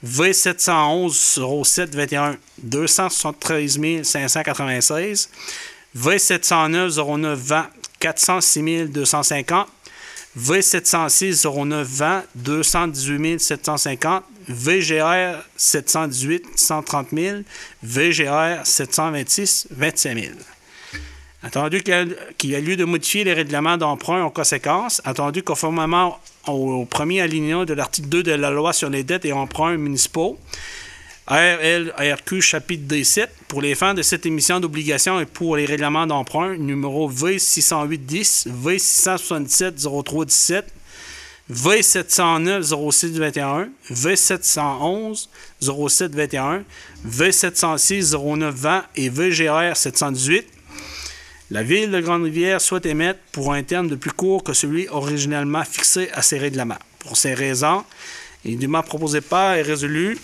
V711-07-21, 273 596. V709-09-20, 406 250. V706-09-20, 218 750. VGR 718, 130 000. VGR 726, 25 000. Attendu qu'il y a lieu de modifier les règlements d'emprunt en conséquence, attendu conformément au premier alinéa de l'article 2 de la loi sur les dettes et emprunts municipaux, RLRQ chapitre D7, pour les fins de cette émission d'obligation et pour les règlements d'emprunt, numéro V608-10, V677-03-17, V709-06-21, V711-07-21, V706-09-20 et VGR 718. La Ville de Grande-Rivière souhaite émettre pour un terme de plus court que celui originellement fixé à ces règlements. Pour ces raisons, il est dûment proposé par et résolu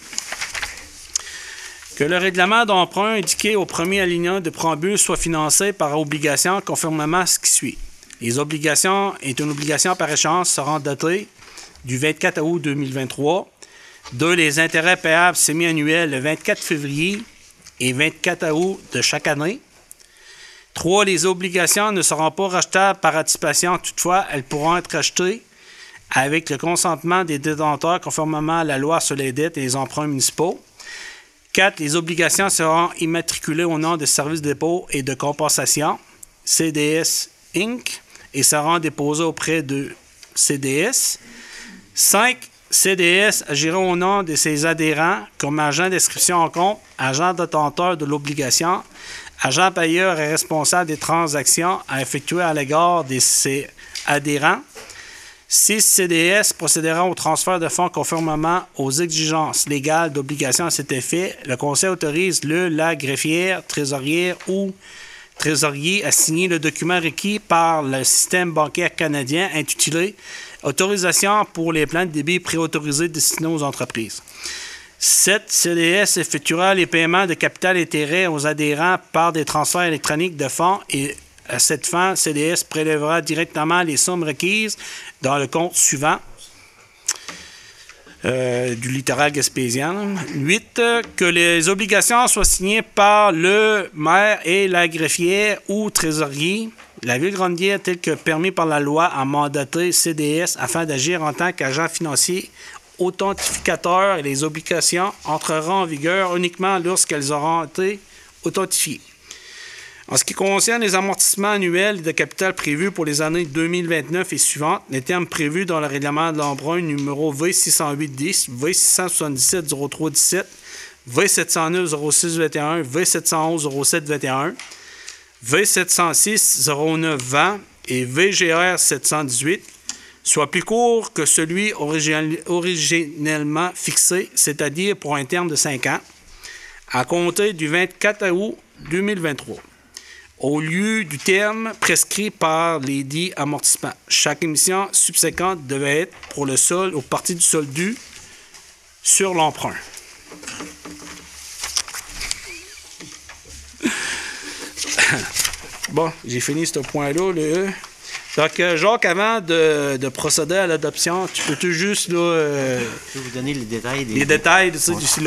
que le règlement d'emprunt indiqué au premier alinéa de préambule soit financé par obligation conformément à ce qui suit. Les obligations est une obligation par échéance seront datées du 24 août 2023. 2. Les intérêts payables semi-annuels le 24 février et 24 août de chaque année. 3. Les obligations ne seront pas rachetables par anticipation. Toutefois, elles pourront être rachetées avec le consentement des détenteurs conformément à la loi sur les dettes et les emprunts municipaux. 4. Les obligations seront immatriculées au nom de Services de dépôt et de compensation, CDS Inc., et seront déposées auprès de CDS. 5. CDS agira au nom de ses adhérents comme agent d'inscription en compte, agent détenteur de l'obligation, agent payeur et responsable des transactions à effectuer à l'égard de ses adhérents. 6. CDS procédera au transfert de fonds conformément aux exigences légales d'obligation à cet effet. Le Conseil autorise la greffière, trésorière ou trésorier à signer le document requis par le système bancaire canadien intitulé « Autorisation pour les plans de débit préautorisés destinés aux entreprises ». 7. CDS effectuera les paiements de capital intérêt aux adhérents par des transferts électroniques de fonds et à cette fin, CDS prélèvera directement les sommes requises dans le compte suivant du littoral gaspésien. 8. Que les obligations soient signées par le maire et la greffière ou trésorier. La Ville de Grande-Rivière, tel que permis par la loi, a mandaté CDS afin d'agir en tant qu'agent financier authentificateur et les obligations entreront en vigueur uniquement lorsqu'elles auront été authentifiées. En ce qui concerne les amortissements annuels de capital prévus pour les années 2029 et suivantes, les termes prévus dans le règlement de l'emprunt numéro V608-10, V677-03-17, V709-06-21, V711-07-21, V706-09-20 et VGR 718, soit plus court que celui originellement fixé, c'est-à-dire pour un terme de 5 ans, à compter du 24 août 2023. Au lieu du terme prescrit par les dits amortissements. Chaque émission subséquente devait être pour le solde ou partie du solde dû sur l'emprunt. Bon, j'ai fini ce point-là. Donc, Jacques, avant de procéder à l'adoption, tu peux-tu juste là, je peux vous donner les détails. Les détails, là,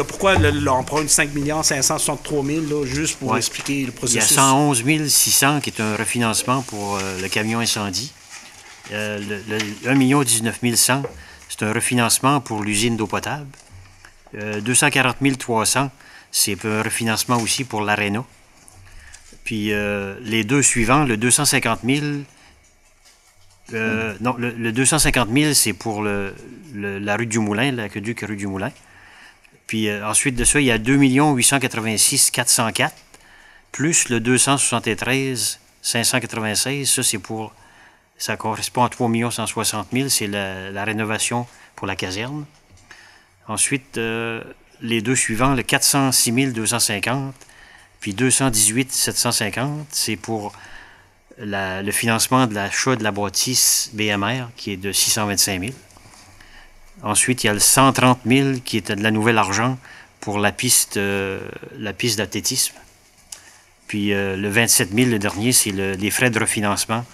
pourquoi l'emprunt de 5 563 000, là, juste pour expliquer le processus. Il y a 111 600 qui est un refinancement pour le camion incendie. Le 1 19 100, c'est un refinancement pour l'usine d'eau potable. 240 300, c'est un refinancement aussi pour l'aréna. Puis les deux suivants, le 250 000... non, le 250 000, c'est pour la rue du Moulin, l'aqueduc rue du Moulin. Puis ensuite de ça, il y a 2 886 404, plus le 273 596, ça correspond à 3 160 000, c'est la rénovation pour la caserne. Ensuite, les deux suivants, le 406 250, puis 218 750, c'est pour le financement de l'achat de la bâtisse BMR, qui est de 625 000. Ensuite, il y a le 130 000 qui est de la nouvelle argent pour la piste d'athlétisme. Puis le 27 000, le dernier, c'est les frais de refinancement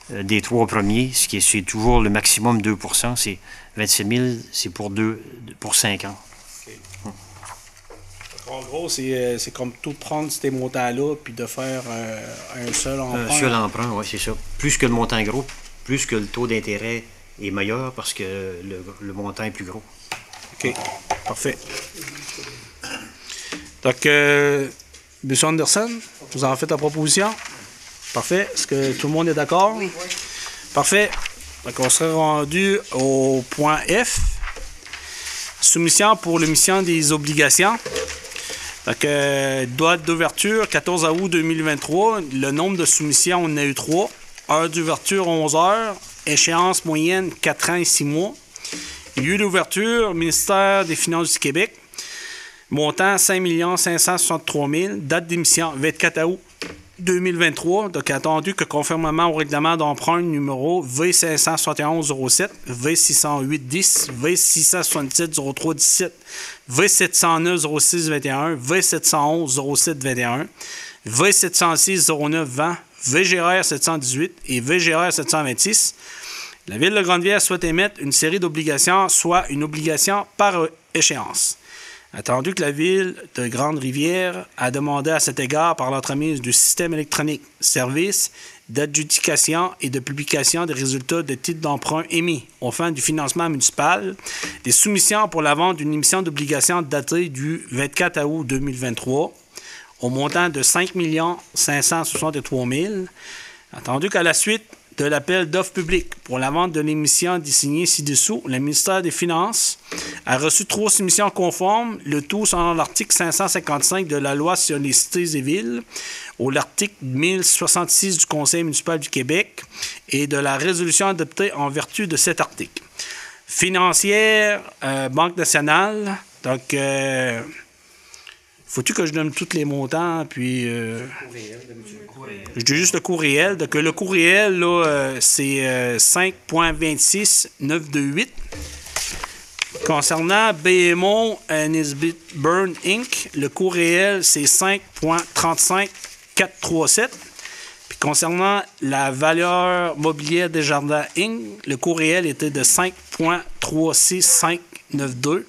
des 3 premiers, c'est toujours le maximum 2 %. C'est 27 000, c'est pour 5 ans. En gros, c'est comme tout prendre ces montants-là puis de faire un seul emprunt. Un seul emprunt, oui, c'est ça. Plus que le montant gros, plus que le taux d'intérêt est meilleur parce que le montant est plus gros. OK, parfait. Donc, M. Anderson, vous en faites la proposition? Parfait. Est-ce que tout le monde est d'accord? Oui. Parfait. Donc, on serait rendu au point F. Soumission pour l'émission des obligations. Donc, date d'ouverture, 14 août 2023. Le nombre de soumissions, on en a eu 3. Heure d'ouverture, 11 heures. Échéance moyenne, 4 ans et 6 mois. Lieu d'ouverture, ministère des Finances du Québec. Montant, 5 563 000. Date d'émission, 24 août 2023. Donc, attendu que conformément au règlement d'emprunt numéro V571-07, V608-10, V677-03-17, V709-06-21, V711-07-21, V706-09-20, VGR 718 et VGR 726, la Ville de Grande-Rivière souhaite émettre une série d'obligations, soit une obligation par échéance. Attendu que la Ville de Grande-Rivière a demandé à cet égard par l'entremise du système électronique service d'adjudication et de publication des résultats de titres d'emprunt émis aux fins du financement municipal, des soumissions pour la vente d'une émission d'obligations datée du 24 août 2023 au montant de 5 563 000. Attendu qu'à la suite de l'appel d'offres publiques pour la vente de l'émission désignée ci-dessous, le ministère des Finances a reçu 3 soumissions conformes, le tout selon l'article 555 de la Loi sur les cités et villes, ou l'article 1066 du Conseil municipal du Québec et de la résolution adoptée en vertu de cet article. Financière, Banque nationale, donc... faut-tu que je donne tous les montants, puis... je dis juste le coût réel. Donc, le coût réel, là, c'est 5,26928. Concernant BMO Nisbet Burn Inc., le coût réel, c'est 5,35437. Puis, concernant la valeur mobilière des Jardins Inc., le coût réel était de 5,36592.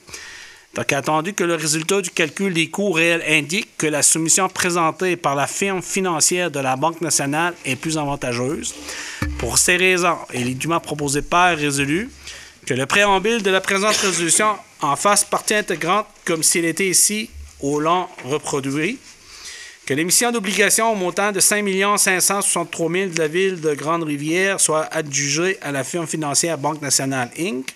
Donc, attendu que le résultat du calcul des coûts réels indique que la soumission présentée par la firme financière de la Banque nationale est plus avantageuse. Pour ces raisons, il est dûment proposé par résolu que le préambule de la présente résolution en fasse partie intégrante comme s'il était ici au long reproduit, que l'émission d'obligations au montant de 5 563 000 de la Ville de Grande-Rivière soit adjugée à la firme financière Banque nationale Inc.,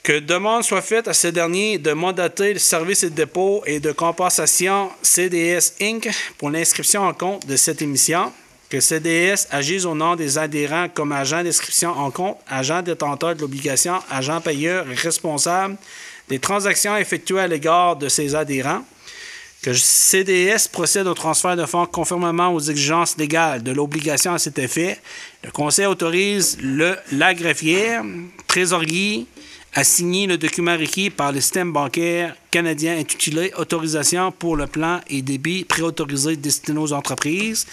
que demande soit faite à ce dernier de mandater le service de dépôt et de compensation CDS Inc. pour l'inscription en compte de cette émission, que CDS agisse au nom des adhérents comme agent d'inscription en compte, agent détenteur de l'obligation, agent payeur et responsable des transactions effectuées à l'égard de ses adhérents, que CDS procède au transfert de fonds conformément aux exigences légales de l'obligation à cet effet. Le Conseil autorise la greffière, trésorier, à signer le document requis par le système bancaire canadien intitulé « Autorisation pour le plan et débit préautorisé destiné aux entreprises »,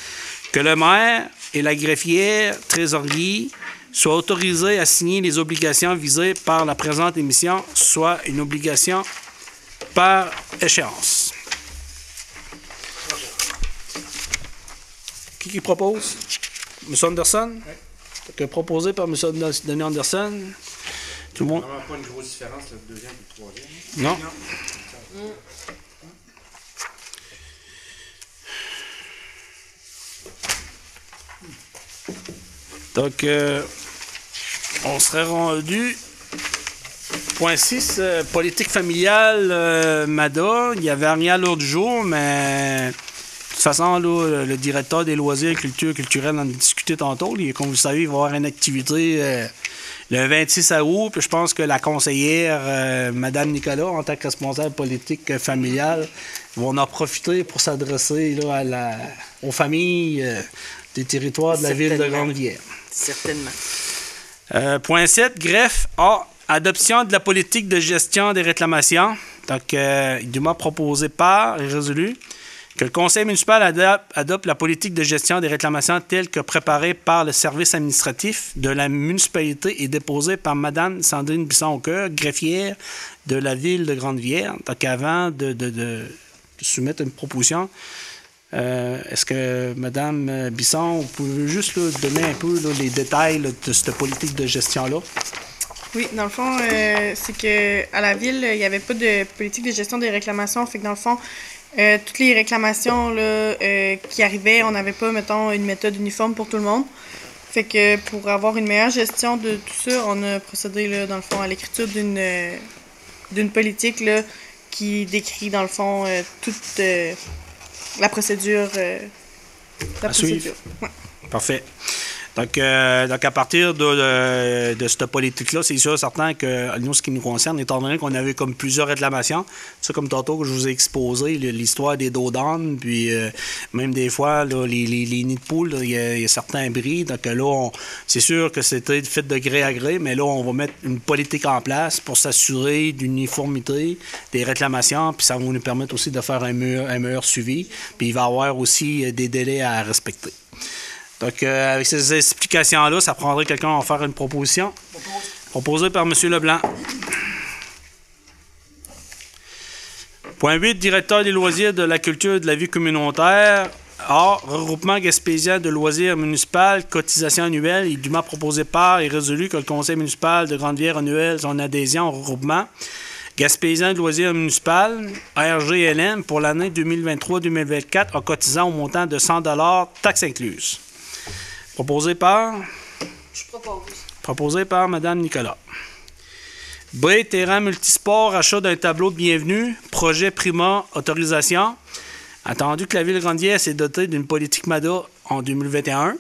que le maire et la greffière trésorier soient autorisés à signer les obligations visées par la présente émission, soit une obligation par échéance. Qui propose? M. Anderson? Oui. Proposé par M. Denis Anderson. Tout le monde? Il n'y a vraiment pas une grosse différence entre le deuxième et le troisième. Non. Donc, on serait rendu. Point 6, politique familiale, MADA. Il y avait rien à l'ordre du jour, mais de toute façon, là, le directeur des loisirs et culturels en a discuté tantôt. Comme vous le savez, il va y avoir une activité le 26 août. Puis je pense que la conseillère, Mme Nicolas, en tant que responsable politique familiale, vont en profiter pour s'adresser là, aux familles des territoires de la ville de Grande-Rivière. Certainement. Point 7, greffe A. Adoption de la politique de gestion des réclamations. Donc, dûment proposé par et résolu que le conseil municipal adopte la politique de gestion des réclamations telle que préparée par le service administratif de la municipalité et déposée par Mme Sandrine Bisson-Aucoeur, greffière de la ville de Grande-Rivière. Donc, avant de soumettre une proposition, est-ce que Mme Bisson, vous pouvez juste là, donner un peu là, les détails là, de cette politique de gestion-là? Oui, dans le fond, c'est qu'à la ville, il n'y avait pas de politique de gestion des réclamations. Fait que dans le fond, Toutes les réclamations là, qui arrivaient, on n'avait pas, mettons, une méthode uniforme pour tout le monde. Fait que pour avoir une meilleure gestion de tout ça, on a procédé, là, dans le fond, à l'écriture d'une politique là, qui décrit, dans le fond, toute la procédure. À suivre. Ouais. Parfait. Donc, à partir de cette politique-là, c'est sûr, certain que nous, ce qui nous concerne, étant donné qu'on avait comme plusieurs réclamations, ça, comme tantôt que je vous ai exposé, l'histoire des dos d'âne, puis même des fois, là, les nids de poules, il y a certains bris. Donc là, c'est sûr que c'était fait de gré à gré, mais là, on va mettre une politique en place pour s'assurer d'une uniformité des réclamations, puis ça va nous permettre aussi de faire un meilleur suivi. Puis il va y avoir aussi des délais à respecter. Donc, avec ces explications-là, ça prendrait quelqu'un à faire une proposition. Proposée par M. Leblanc. Point 8, directeur des loisirs, de la culture et de la vie communautaire. A. Regroupement gaspésien de loisirs municipal, cotisation annuelle, est dûment proposé par et résolu que le conseil municipal de Grande-Rivière renouvelle son adhésion au regroupement gaspésien de loisirs municipal, RGLM, pour l'année 2023-2024, en cotisant au montant de 100 $, taxes incluses. Proposé par? Je propose. Proposé par Mme Nicolas. B. Terrain multisport, achat d'un tableau de bienvenue, projet Prima, autorisation. Attendu que la Ville de Grande-Rivière s'est dotée d'une politique MADA en 2021.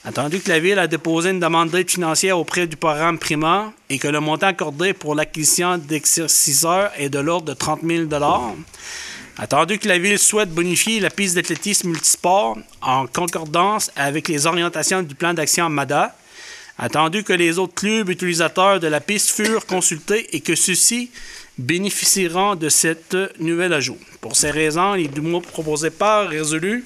Attendu que la Ville a déposé une demande d'aide financière auprès du programme Prima et que le montant accordé pour l'acquisition d'exerciceurs est de l'ordre de 30 000 $. Attendu que la Ville souhaite bonifier la piste d'athlétisme multisport en concordance avec les orientations du plan d'action MADA. Attendu que les autres clubs utilisateurs de la piste furent consultés et que ceux-ci bénéficieront de cette nouvelle ajout. Pour ces raisons, il est proposé par résolu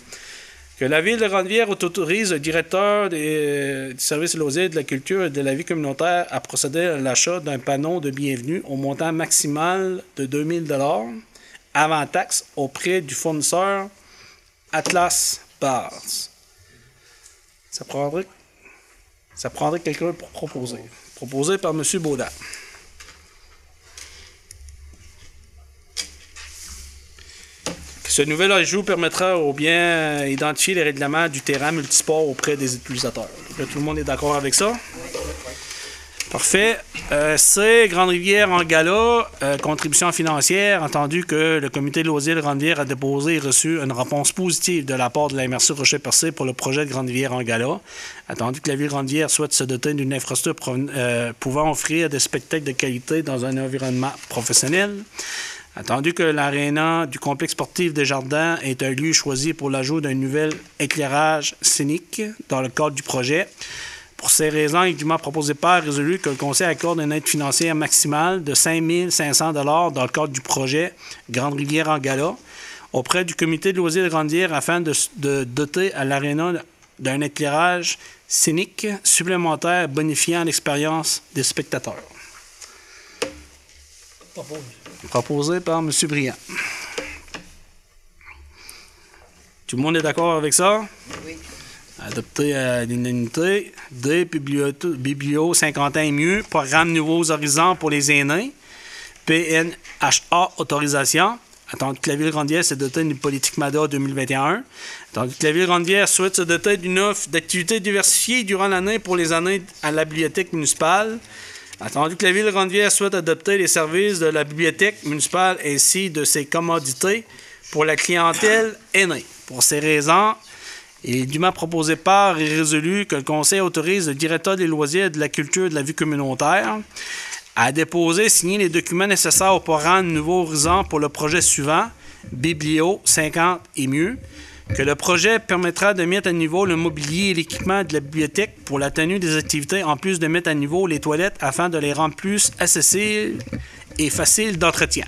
que la Ville de Grande-Rivière autorise le directeur du service loisirs, de la culture et de la vie communautaire à procéder à l'achat d'un panneau de bienvenue au montant maximal de 2 000 $ avant taxe auprès du fournisseur Atlas Bars. Ça prendrait quelqu'un pour proposer. Proposé par M. Baudin. Ce nouvel ajout permettra au bien identifier les règlements du terrain multisport auprès des utilisateurs. Là, tout le monde est d'accord avec ça? Parfait. C. Grande-Rivière en gala, contribution financière. Entendu que le comité de loisirs de Grande-Rivière a déposé et reçu une réponse positive de la part de la MRC Rocher-Percé pour le projet de Grande-Rivière en gala. Attendu que la Ville de Grande-Rivière souhaite se doter d'une infrastructure pouvant offrir des spectacles de qualité dans un environnement professionnel. Attendu que l'aréna du complexe sportif des Jardins est un lieu choisi pour l'ajout d'un nouvel éclairage scénique dans le cadre du projet. Pour ces raisons, il est dûment proposé par résolu que le Conseil accorde une aide financière maximale de 5 500 $ dans le cadre du projet Grande-Rivière en gala auprès du comité de loisirs de Grande-Rivière afin de doter à l'aréna d'un éclairage scénique supplémentaire bonifiant l'expérience des spectateurs. Proposé par M. Briand. Tout le monde est d'accord avec ça? Oui. Adopté à l'unanimité. D. Biblio 50 ans et mieux. Programme Nouveaux Horizons pour les aînés. PNHA autorisation. Attendu que la Ville de Grande-Rivière s'est dotée d'une politique MADA 2021. Attendu que la Ville de Grande-Rivière souhaite se doter d'une offre d'activités diversifiées durant l'année pour les années à la bibliothèque municipale. Attendu que la Ville de Grande-Rivière souhaite adopter les services de la bibliothèque municipale ainsi de ses commodités pour la clientèle aînée. Pour ces raisons, il est dûment proposé par et résolu que le Conseil autorise le directeur des loisirs, de la culture et de la vie communautaire à déposer et signer les documents nécessaires au programme Nouveaux Horizons pour le projet suivant, Biblio 50 et mieux, que le projet permettra de mettre à niveau le mobilier et l'équipement de la bibliothèque pour la tenue des activités, en plus de mettre à niveau les toilettes afin de les rendre plus accessibles et faciles d'entretien.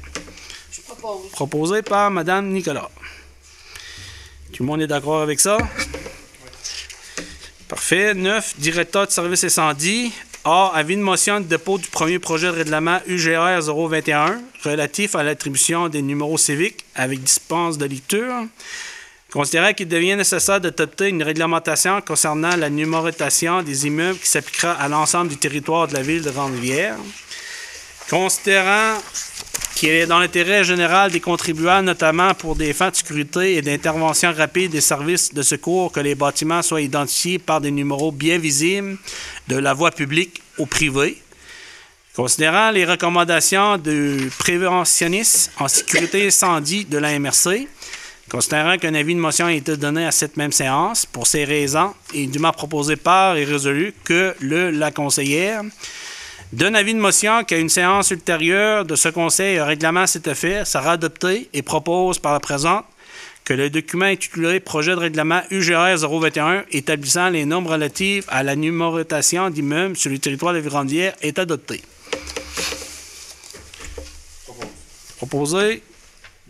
Je propose. Proposé par Mme Nicolas. Tout le monde est d'accord avec ça? Parfait. 9. Directeur de service incendie. A. Avis de motion de dépôt du premier projet de règlement UGR 021 relatif à l'attribution des numéros civiques avec dispense de lecture. Considérant qu'il devient nécessaire d'adopter une réglementation concernant la numérotation des immeubles qui s'appliquera à l'ensemble du territoire de la Ville de Grande-Rivière. Considérant qui est dans l'intérêt général des contribuables, notamment pour des fins de sécurité et d'intervention rapide des services de secours, que les bâtiments soient identifiés par des numéros bien visibles de la voie publique ou privée. Considérant les recommandations du préventionniste en sécurité incendie de la MRC, considérant qu'un avis de motion a été donné à cette même séance, pour ces raisons, et dûment proposé par et résolu que la conseillère donne avis de motion qu'à une séance ultérieure de ce conseil, un règlement à cet effet sera adopté et propose par la présente que le document intitulé Projet de règlement UGR 021 établissant les normes relatives à la numérotation d'immeubles sur le territoire de Virandière est adopté. Proposé,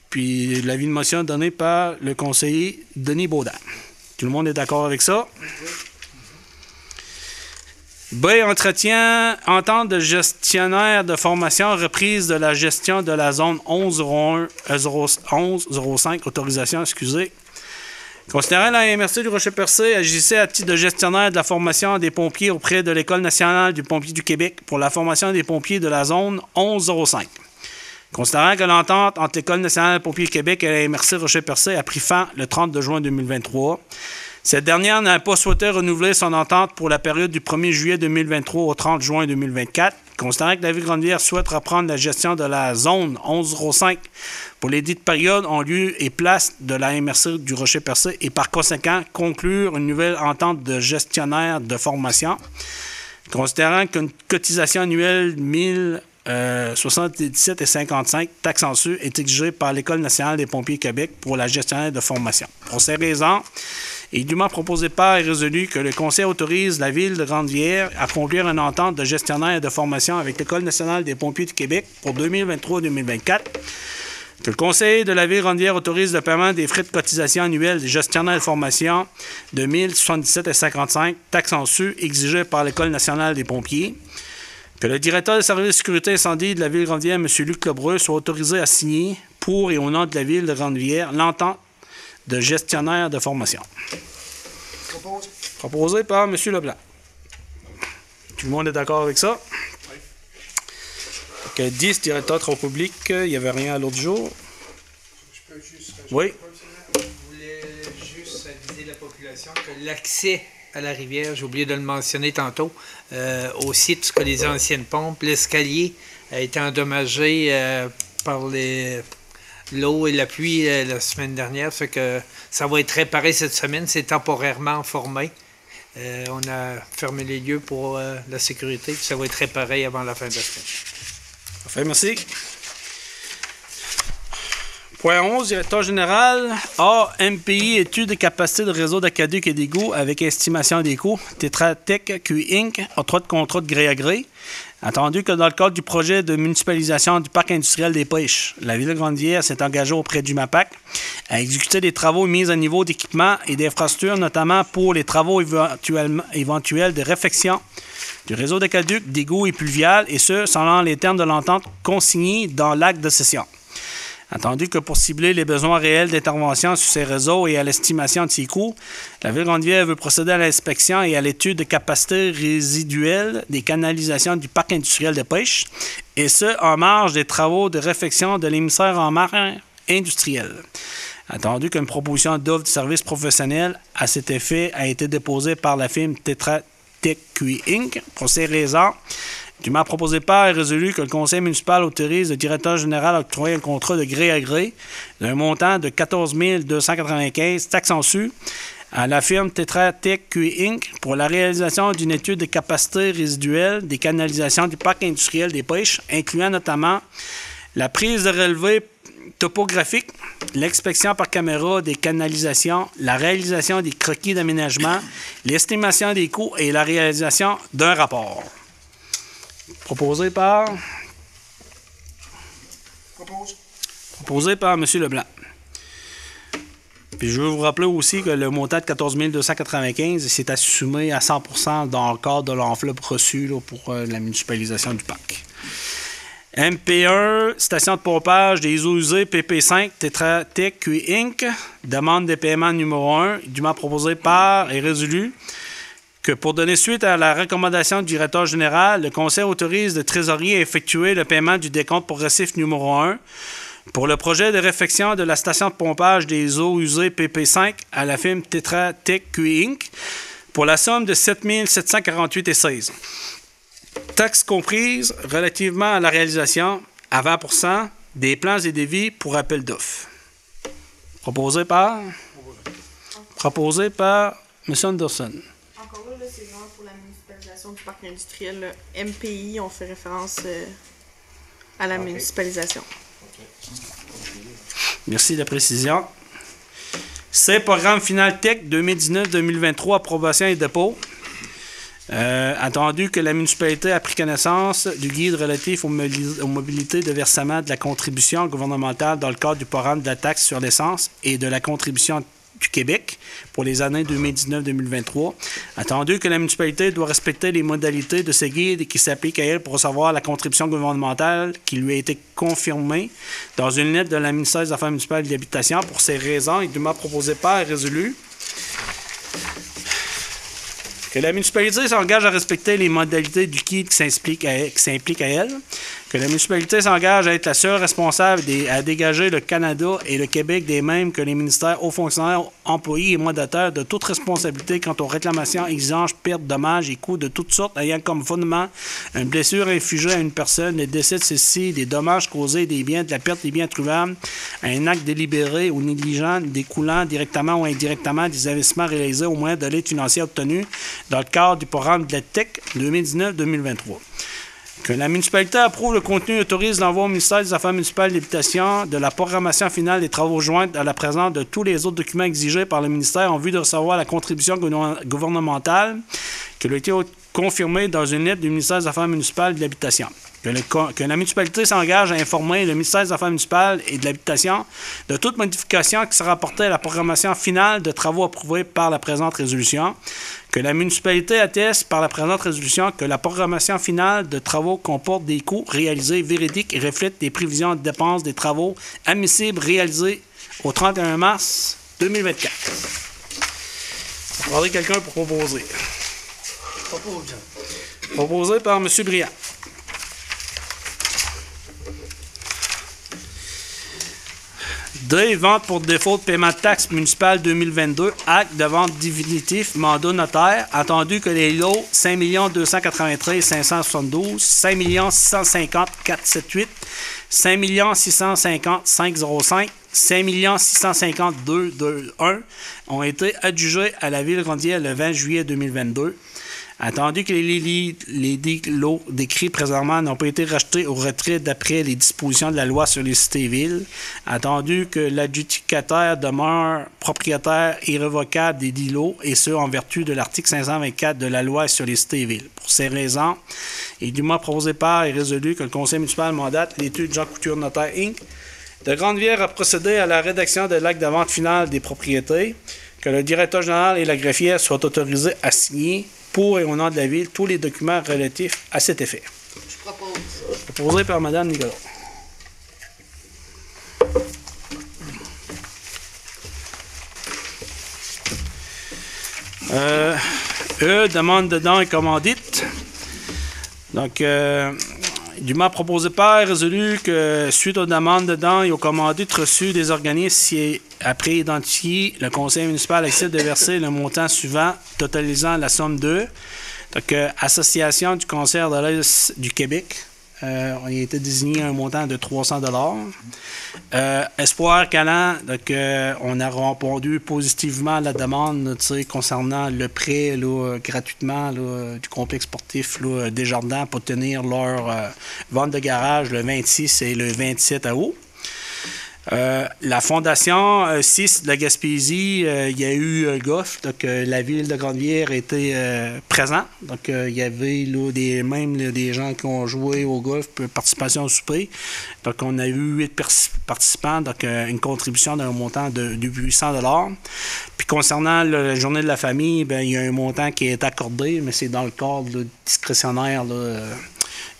puis l'avis de motion donné par le conseiller Denis Baudin. Tout le monde est d'accord avec ça? B. Entente de gestionnaire de formation, reprise de la gestion de la zone 11-05, autorisation, excusez. Considérant la MRC du Rocher-Percé agissait à titre de gestionnaire de la formation des pompiers auprès de l'École nationale du pompier du Québec pour la formation des pompiers de la zone 11-05. Considérant que l'entente entre l'École nationale des pompiers du Québec et la MRC Rocher-Percé a pris fin le 30 juin 2023, cette dernière n'a pas souhaité renouveler son entente pour la période du 1er juillet 2023 au 30 juin 2024. Considérant que la Ville-Grande-Rivière souhaite reprendre la gestion de la zone 11-05 pour les dites périodes en lieu et place de la MRC du Rocher-Percé et par conséquent conclure une nouvelle entente de gestionnaire de formation. Considérant qu'une cotisation annuelle 77,55 taxes en su est exigée par l'École nationale des pompiers Québec pour la gestionnaire de formation. Pour ces raisons, il est dûment proposé par et résolu que le Conseil autorise la Ville de Grande-Rivière à conclure une entente de gestionnaire de formation avec l'École nationale des pompiers du Québec pour 2023-2024, que le Conseil de la Ville de Grande-Rivière autorise le paiement des frais de cotisation annuels des gestionnaires de formation de 1077,55 taxes en su exigées par l'École nationale des pompiers, que le directeur des services de sécurité incendie de la Ville de Grande-Rivière, M. Luc Lebreu, soit autorisé à signer pour et au nom de la Ville de Grande-Rivière l'entente de gestionnaire de formation. Proposé par M. Leblanc. Tout le monde est d'accord avec ça? Oui. Donc, 10, directeur trop public, il n'y avait rien à l'autre jour. Je peux juste oui. Je voulais juste aviser la population que l'accès à la rivière, j'ai oublié de le mentionner tantôt, au site que les anciennes pompes, l'escalier a été endommagé par l'eau et la pluie la semaine dernière, fait que ça va être réparé cette semaine, c'est temporairement formé. On a fermé les lieux pour la sécurité, puis ça va être réparé avant la fin de la semaine. Parfait, merci. Point 11, directeur général. A. MPI, étude de capacité de réseau d'aqueduc et d'égouts avec estimation des coûts. Tetra Tech Q Inc. octroi de contrat de gré à gré. Attendu que dans le cadre du projet de municipalisation du parc industriel des Pêches, la Ville de Grande-Rivière s'est engagée auprès du MAPAC à exécuter des travaux mis à niveau d'équipement et d'infrastructures, notamment pour les travaux éventuels de réfection du réseau d'aqueduc, d'égouts et pluvial, et ce, selon les termes de l'entente consignés dans l'acte de cession. Attendu que pour cibler les besoins réels d'intervention sur ces réseaux et à l'estimation de ces coûts, la Ville de Grande-Rivière veut procéder à l'inspection et à l'étude de capacité résiduelle des canalisations du parc industriel de pêche, et ce, en marge des travaux de réfection de l'émissaire en mer industriel. Attendu qu'une proposition d'offre de service professionnel à cet effet a été déposée par la firme Tetra Tech Q Inc. Pour ces raisons, dûment proposé par et résolu que le conseil municipal autorise le directeur général à octroyer un contrat de gré à gré d'un montant de 14 295 taxes en su à la firme Tetra Tech Q Inc. pour la réalisation d'une étude de capacité résiduelle des canalisations du parc industriel des Pêches, incluant notamment la prise de relevé topographique, l'inspection par caméra des canalisations, la réalisation des croquis d'aménagement, l'estimation des coûts et la réalisation d'un rapport. Proposé par M. Leblanc. Puis je veux vous rappeler aussi que le montant de 14 295 s'est assumé à 100% dans le cadre de l'enveloppe reçue là, pour la municipalisation du parc. MP1, station de pompage des eaux usées PP5 Tetra Tech Q Inc. Demande de paiement numéro 1, dûment proposé par et résolu que pour donner suite à la recommandation du directeur général, le Conseil autorise le trésorier à effectuer le paiement du décompte progressif numéro 1 pour le projet de réfection de la station de pompage des eaux usées PP5 à la firme Tetra Tech QE Inc. pour la somme de 7 748,16 $. Taxes comprises relativement à la réalisation à 20% des plans et devis pour appel d'offres. Proposé par M. Anderson. Encore là, c'est vraiment pour la municipalisation du parc industriel. Le MPI, on fait référence à la municipalisation. Merci de la précision. C'est programme final tech 2019-2023, approbation et dépôt. Attendu que la municipalité a pris connaissance du guide relatif aux mobilités de versement de la contribution gouvernementale dans le cadre du programme de la taxe sur l'essence et de la contribution du Québec pour les années 2019-2023. Attendu que la municipalité doit respecter les modalités de ce guide et qui s'appliquent à elle pour recevoir la contribution gouvernementale qui lui a été confirmée dans une lettre de la ministère des Affaires municipales et de l'Habitation. Pour ces raisons, il m'a proposé par et résolu que la municipalité s'engage à respecter les modalités du guide qui s'implique à elle, que la municipalité s'engage à être la seule responsable à dégager le Canada et le Québec des mêmes que les ministères, hauts fonctionnaires, employés et mandataires de toute responsabilité quant aux réclamations, exigences, pertes, dommages et coûts de toutes sortes ayant comme fondement une blessure infligée à une personne, le décès de ceci, des dommages causés, des biens, de la perte des biens trouvables, un acte délibéré ou négligent découlant directement ou indirectement des investissements réalisés au moyen de l'aide financière obtenue dans le cadre du programme de la TEC 2019-2023. Que la municipalité approuve le contenu et autorise l'envoi au ministère des Affaires municipales et de l'Habitation de la programmation finale des travaux joints à la présence de tous les autres documents exigés par le ministère en vue de recevoir la contribution gouvernementale qui a été confirmée dans une lettre du ministère des Affaires municipales et de l'Habitation. Que la municipalité s'engage à informer le ministère des Affaires municipales et de l'Habitation de toute modification qui sera apportée à la programmation finale de travaux approuvés par la présente résolution. Que la municipalité atteste par la présente résolution que la programmation finale de travaux comporte des coûts réalisés véridiques et reflète les prévisions de dépenses des travaux admissibles réalisés au 31 mars 2024. On va quelqu'un pour proposer. Proposé par M. Briand. D. Vente pour défaut de paiement de taxes municipales 2022, acte de vente définitif, mandat notaire, attendu que les lots 5 293 572, 5 650 478, 5 650 505, 5 650 221 ont été adjugés à la Ville-Rondière le 20 juillet 2022. Attendu que les lots décrits présentement n'ont pas été rachetés au retrait d'après les dispositions de la loi sur les cités-villes. Attendu que l'adjudicataire demeure propriétaire irrévocable des dits lots, et ce, en vertu de l'article 524 de la loi sur les cités-villes. Pour ces raisons, il est dûment proposé par et résolu que le Conseil municipal mandate l'étude Jean Couture Notaire Inc. de Grande-Vière à procéder à la rédaction de l'acte de vente finale des propriétés, que le directeur général et la greffière soient autorisés à signer pour et au nom de la Ville tous les documents relatifs à cet effet. Je propose. Proposé par Mme Nicolas. Demande de dons et commandite. Donc, dûment proposé par et résolu que suite aux demandes de dons et aux commandites reçues des organismes après identifié, le conseil municipal accepte de verser le montant suivant, totalisant la somme de donc, Association du cancer de l'Est du Québec. On y a été désigné un montant de 300 $. Espoir Calan, donc, on a répondu positivement à la demande concernant le prêt là, gratuitement là, du complexe sportif là, Desjardins pour tenir leur vente de garage le 26 et le 27 août. La Fondation 6 de la Gaspésie, il y a eu golf, donc la ville de Grande-Vière était présente. Donc il y avait là, des gens qui ont joué au golf, participation au souper. Donc on a eu 8 participants, donc une contribution d'un montant de 800 $. Puis concernant la journée de la famille, bien, il y a un montant qui est accordé, mais c'est dans le cadre là, discrétionnaire là,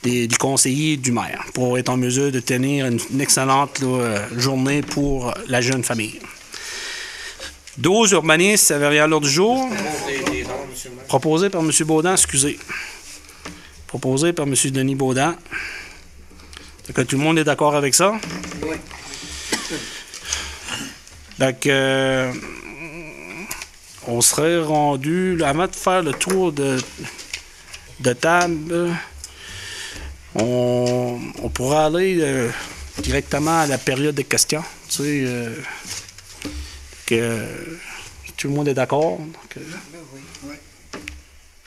du conseiller du maire pour être en mesure de tenir une excellente là, journée pour la jeune famille. 12 urbanistes, ça avait rien à l'ordre du jour. monsieur le maire. Proposé par M. Baudin, excusez. Proposé par M. Denis Baudin. Fait que tout le monde est d'accord avec ça? Oui. Donc, on serait rendu, avant de faire le tour de table, on pourrait aller directement à la période de questions. Tu sais, que tout le monde est d'accord. Donc,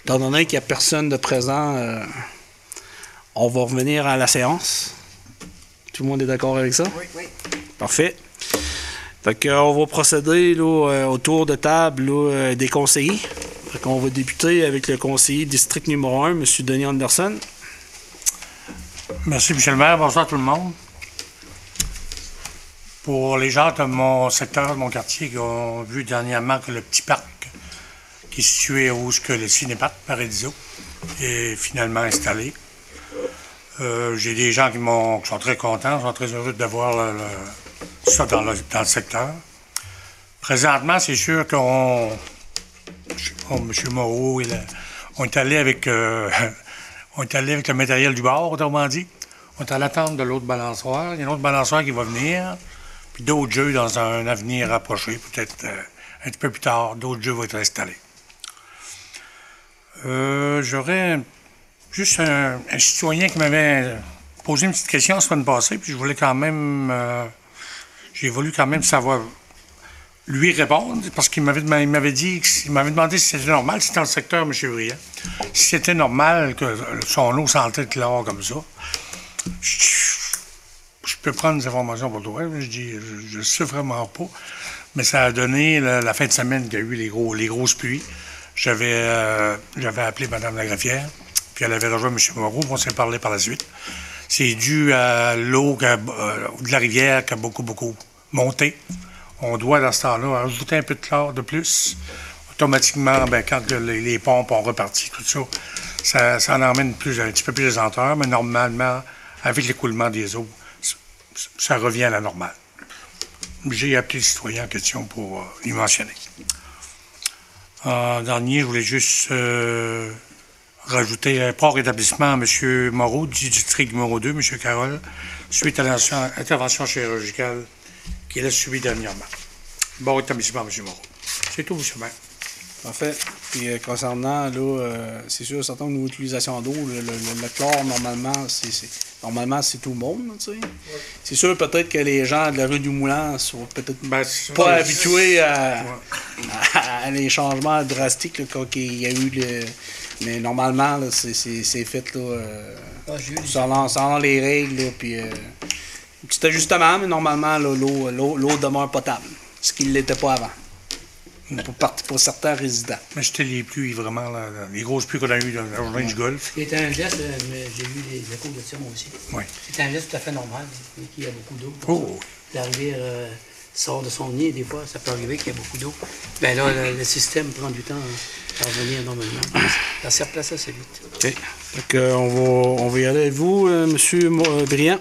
étant donné qu'il n'y a personne de présent, on va revenir à la séance. Tout le monde est d'accord avec ça? Oui. Parfait. Fait qu'on va procéder là, au tour de table là, des conseillers. Fait qu'on va débuter avec le conseiller district numéro 1, M. Denis Anderson. Merci, M. le maire. Bonsoir tout le monde. Pour les gens de mon secteur, de mon quartier, qui ont vu dernièrement que le petit parc qui est situé où que le cinéparc Paradiso est finalement installé. J'ai des gens qui sont très contents, sont très heureux de voir ça dans le secteur. Présentement, c'est sûr qu'on... M. Moreau, on est allé avec le matériel du bord, autrement dit. On est à l'attente de l'autre balançoire. Il y a une autre balançoire qui va venir. Puis d'autres jeux dans un avenir rapproché, peut-être un petit peu plus tard, d'autres jeux vont être installés. J'aurais juste un citoyen qui m'avait posé une petite question la semaine passée, puis je voulais quand même... j'ai voulu quand même savoir lui répondre, parce qu'il m'avait demandé si c'était normal, c'était dans le secteur M. Briand, si c'était normal que son eau sentait clair comme ça. Je peux prendre des informations pour toi. Je dis, je ne sais vraiment pas. Mais ça a donné la fin de semaine qu'il y a eu les grosses pluies. J'avais appelé Mme Lagraffière, puis elle avait rejoint M. Moreau, on s'est parlé par la suite. C'est dû à l'eau de la rivière qui a beaucoup monté. On doit, dans ce temps-là, ajouter un peu de chlore de plus. Automatiquement, quand les pompes ont reparti, tout ça, ça en emmène un petit peu plus de lenteur, mais normalement, avec l'écoulement des eaux, ça revient à la normale. J'ai appelé le citoyen en question pour y mentionner. En dernier, je voulais juste rajouter un port établissement à M. Moreau du district numéro 2, M. Carole, suite à l'intervention chirurgicale qu'il a subie dernièrement. Bon établissement, M. Moreau. C'est tout, M. le maire. Parfait. Puis concernant, là, c'est sûr, certain au niveau d'utilisation d'eau, le chlore, normalement, c'est tout le monde, tu sais. Ouais. C'est sûr, peut-être que les gens de la rue du Moulin sont peut-être pas habitués à les changements drastiques qu'il y a eu. Mais normalement, là, c'est fait là, selon les règles. Là, puis, petit ajustement, mais normalement, l'eau demeure potable, ce qui ne l'était pas avant. Pour certains résidents. Mais c'était les pluies, vraiment, les grosses pluies qu'on a eues dans la journée du Golfe. C'est un geste, j'ai vu les échos de ça moi aussi. Oui. C'est un geste tout à fait normal, qu'il y a beaucoup d'eau. Oh. La rivière sort de son nid, des fois, ça peut arriver qu'il y a beaucoup d'eau. Bien là, le système prend du temps à revenir normalement. Ça s'est replacé assez vite. OK. Donc, on va y aller avec vous, M. Briand.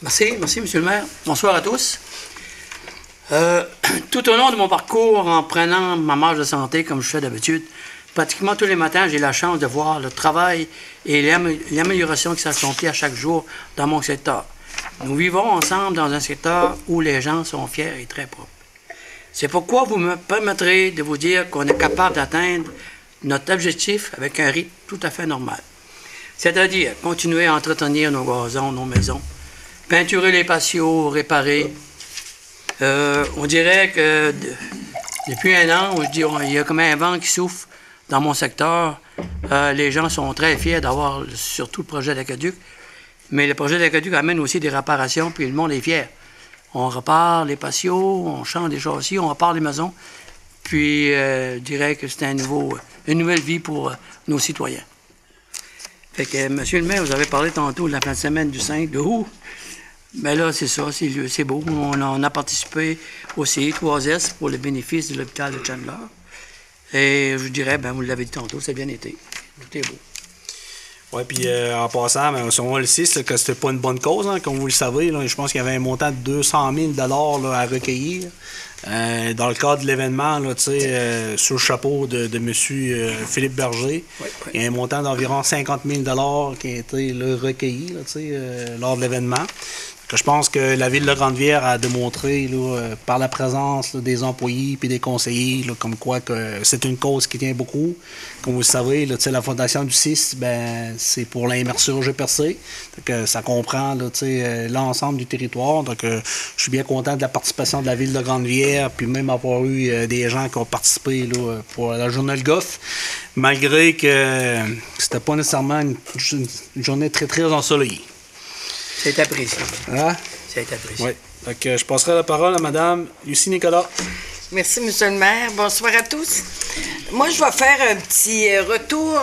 Merci, M. le maire. Bonsoir à tous. Tout au long de mon parcours, en prenant ma marge de santé comme je fais d'habitude, pratiquement tous les matins, j'ai la chance de voir le travail et l'amélioration qui s'accomplit à chaque jour dans mon secteur. Nous vivons ensemble dans un secteur où les gens sont fiers et très propres. C'est pourquoi vous me permettrez de vous dire qu'on est capable d'atteindre notre objectif avec un rythme tout à fait normal. C'est-à-dire continuer à entretenir nos gazons, nos maisons, peinturer les patios, réparer. On dirait que depuis un an, il y a comme un vent qui souffle dans mon secteur. Les gens sont très fiers d'avoir surtout le projet d'aqueduc. Mais le projet d'aqueduc amène aussi des réparations, puis le monde est fier. On repart les patios, on change des châssis, on repart les maisons. Puis je dirais que c'est une nouvelle vie pour nos citoyens. Fait que, monsieur le maire, vous avez parlé tantôt de la fin de semaine du 5 août. Mais là, c'est ça, c'est beau. On a participé au CI 3S pour le bénéfice de l'hôpital de Chandler. Et je dirais, vous l'avez dit tantôt, ça a bien été. Tout est beau. Oui, puis en passant, ben, on le sait, c'est que c'était pas une bonne cause, hein, comme vous le savez. Là, je pense qu'il y avait un montant de 200 000 là, à recueillir. Dans le cadre de l'événement, là, sous le chapeau de M. Philippe Berger, il y a un montant d'environ 50 000 qui a été là, recueilli là, lors de l'événement. Je pense que la Ville de Grande-Rivière a démontré là, par la présence là, des employés et des conseillers, là, comme quoi que c'est une cause qui tient beaucoup. Comme vous le savez, là, la Fondation du CIS, ben, c'est pour l'immersurge percée. Ça comprend là, l'ensemble du territoire. Donc, je suis bien content de la participation de la Ville de Grande-Rivière, puis même avoir eu des gens qui ont participé là, pour la journée Le Goff, malgré que c'était pas nécessairement une journée très, très ensoleillée. C'est apprécié. Hein? C'est apprécié. Oui. Donc, je passerai la parole à Mme Lucie Nicolas. Merci, M. le maire. Bonsoir à tous. Moi, je vais faire un petit retour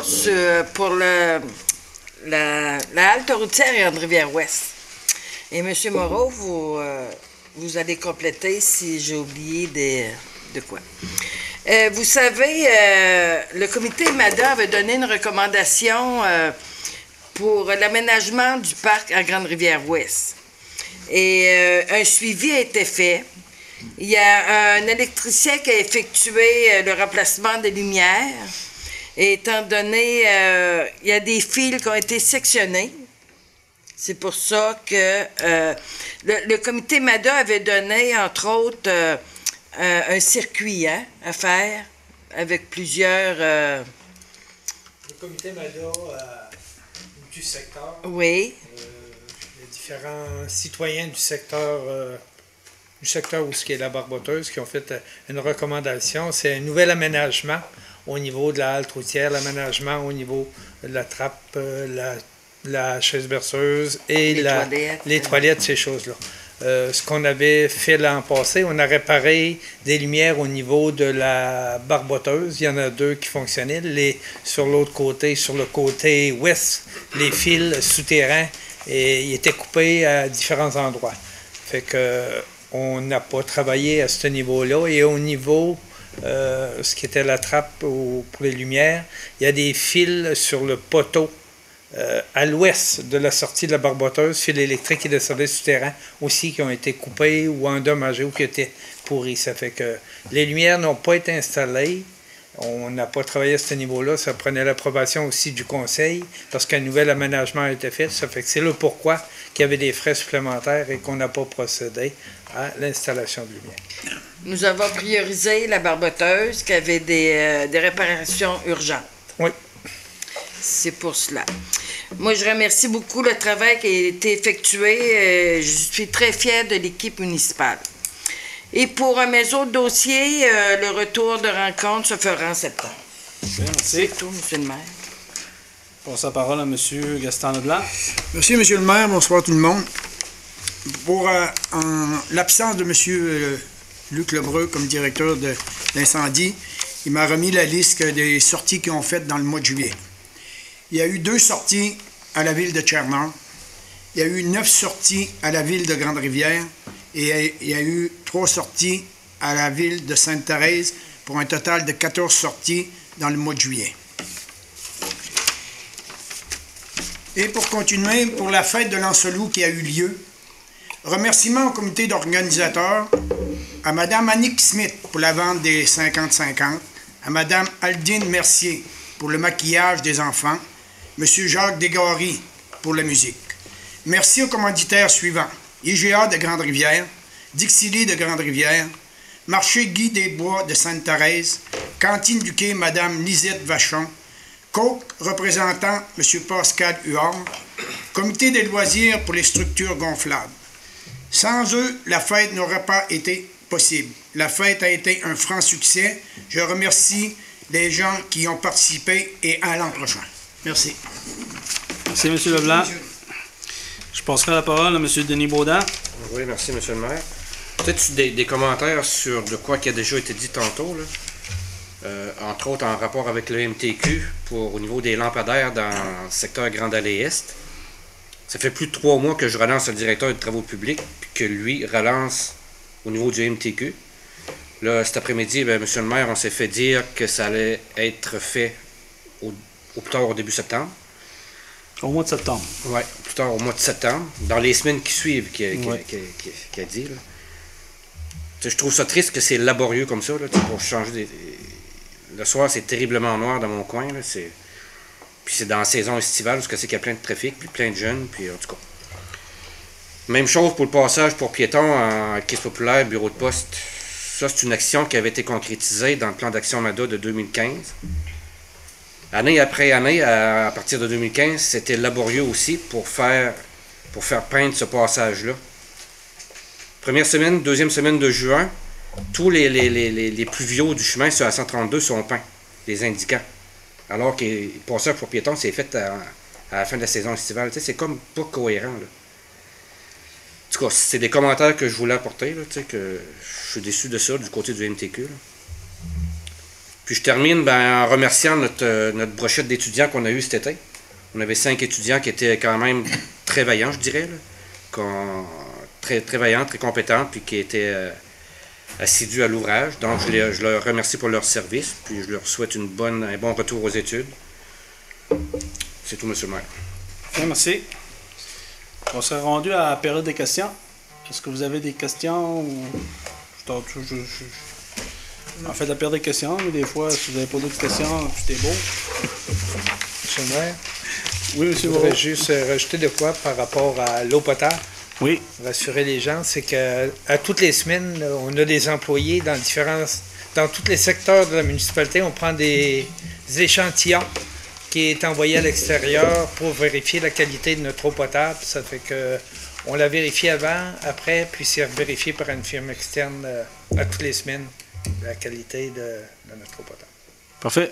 pour la halte routière et Grande-Rivière-Ouest. Et M. Moreau, vous allez compléter si j'ai oublié de quoi. Vous savez, le comité MADA avait donné une recommandation pour l'aménagement du parc à Grande-Rivière-Ouest. Et un suivi a été fait. Il y a un électricien qui a effectué le remplacement des lumières. Et étant donné, il y a des fils qui ont été sectionnés. C'est pour ça que le comité MADA avait donné, entre autres, un circuit à faire avec plusieurs... Le comité MADA... du secteur. Oui. Les différents citoyens du secteur où ce qui est la barboteuse qui ont fait une recommandation. C'est un nouvel aménagement au niveau de la halte routière, l'aménagement au niveau de la trappe, la chaise berceuse et les toilettes, ces choses-là. Ce qu'on avait fait l'an passé, on a réparé des lumières au niveau de la barboteuse. Il y en a 2 qui fonctionnaient. Sur l'autre côté, sur le côté ouest, les fils souterrains ils étaient coupés à différents endroits. Fait que on n'a pas travaillé à ce niveau-là. Et au niveau, ce qui était la trappe pour les lumières, il y a des fils sur le poteau à l'ouest de la sortie de la barboteuse, fils électriques et de service souterrain aussi qui ont été coupés ou endommagés ou qui étaient pourris. Ça fait que les lumières n'ont pas été installées. On n'a pas travaillé à ce niveau-là. Ça prenait l'approbation aussi du conseil lorsqu'un nouvel aménagement a été fait. Ça fait que c'est le pourquoi qu'il y avait des frais supplémentaires et qu'on n'a pas procédé à l'installation de lumière. Nous avons priorisé la barboteuse qui avait des réparations urgentes. Oui. C'est pour cela. Moi, je remercie beaucoup le travail qui a été effectué. Je suis très fière de l'équipe municipale. Et pour mes autres dossiers, le retour de rencontre se fera en septembre. Merci. C'est tout, M. le maire. Je passe la parole à M. Gaston Leblanc. Merci, M. le maire. Bonsoir tout le monde. Pour l'absence de M. Luc Lebreu comme directeur de l'incendie, il m'a remis la liste des sorties qu'ils ont faites dans le mois de juillet. Il y a eu 2 sorties à la ville de Tchernon. Il y a eu 9 sorties à la ville de Grande-Rivière. Et il y a eu 3 sorties à la ville de Sainte-Thérèse pour un total de 14 sorties dans le mois de juillet. Et pour continuer, pour la fête de Lancelot qui a eu lieu, remerciements au comité d'organisateurs, à Mme Annick Smith pour la vente des 50-50, à Mme Aldine Mercier pour le maquillage des enfants, M. Jacques Desgaries pour la musique. Merci aux commanditaires suivants: IGA de Grande-Rivière, Dixili de Grande-Rivière, Marché Guy Desbois de Sainte-Thérèse, Cantine du Quai Mme Lisette Vachon, Coke représentant M. Pascal Huard, Comité des loisirs pour les structures gonflables. Sans eux, la fête n'aurait pas été possible. La fête a été un franc succès. Je remercie les gens qui ont participé et à l'an prochain. Merci. Merci, M. Leblanc. Je passerai la parole à M. Denis Baudin. Oui, merci, M. le maire. Peut-être des commentaires sur de quoi qui a déjà été dit tantôt, là. Entre autres en rapport avec le MTQ au niveau des lampadaires dans le secteur Grande Allée Est. Ça fait plus de 3 mois que je relance le directeur des travaux publics, puis que lui relance au niveau du MTQ. Là, cet après-midi, M. le maire, on s'est fait dire que ça allait être fait au plus tard au début septembre. Au mois de septembre. Oui, plus tard au mois de septembre, dans les semaines qui suivent, qu'il a dit. Là. Je trouve ça triste que c'est laborieux comme ça, là, pour changer le soir, c'est terriblement noir dans mon coin. Là, puis c'est dans la saison estivale, parce que c'est qu'il y a plein de trafic, puis plein de jeunes, puis en tout cas. Même chose pour le passage pour piétons en caisse populaire, bureau de poste. Ça, c'est une action qui avait été concrétisée dans le plan d'action MADA de 2015. Année après année, à partir de 2015, c'était laborieux aussi pour faire peindre ce passage-là. Première semaine, deuxième semaine de juin, tous les pluviaux du chemin sur la 132 sont peints, les indiquants. Alors que le passage pour piétons, c'est fait à la fin de la saison estivale. Tu sais, c'est comme pas cohérent, là. En tout cas, c'est des commentaires que je voulais apporter, là, tu sais, que je suis déçu de ça du côté du MTQ. Là. Puis je termine en remerciant notre brochette d'étudiants qu'on a eu cet été. On avait 5 étudiants qui étaient quand même très vaillants, je dirais. Là, très, très vaillants, très compétents, puis qui étaient assidus à l'ouvrage. Donc je leur remercie pour leur service, puis je leur souhaite un bon retour aux études. C'est tout, M. le maire. Bien, merci. On s'est rendu à la période des questions. Est-ce que vous avez des questions? En fait, la période des questions, mais des fois, si vous n'avez pas d'autres questions, c'était beau. Monsieur le maire? Oui, monsieur. Je voudrais juste rajouter de quoi par rapport à l'eau potable. Oui. Rassurer les gens, c'est qu'à toutes les semaines, on a des employés dans tous les secteurs de la municipalité. On prend des échantillons qui est envoyé à l'extérieur pour vérifier la qualité de notre eau potable. Ça fait que on la vérifie avant, après, puis c'est vérifié par une firme externe à toutes les semaines, la qualité de notre eau potable. Parfait.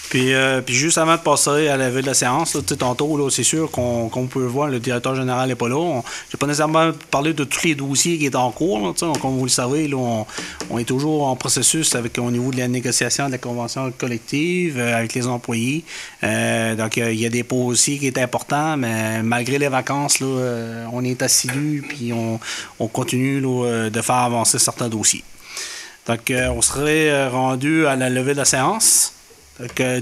Puis juste avant de passer à la levée de la séance, là, tantôt, là, c'est sûr qu'on peut le voir, le directeur général n'est pas là. Je n'ai pas nécessairement parlé de tous les dossiers qui sont en cours. Là, comme vous le savez, là, on est toujours en processus au niveau de la négociation de la convention collective avec les employés. Donc, il y a des pots aussi qui est important, mais malgré les vacances, là, on est assidus puis on continue là, de faire avancer certains dossiers. Donc, on serait rendu à la levée de la séance.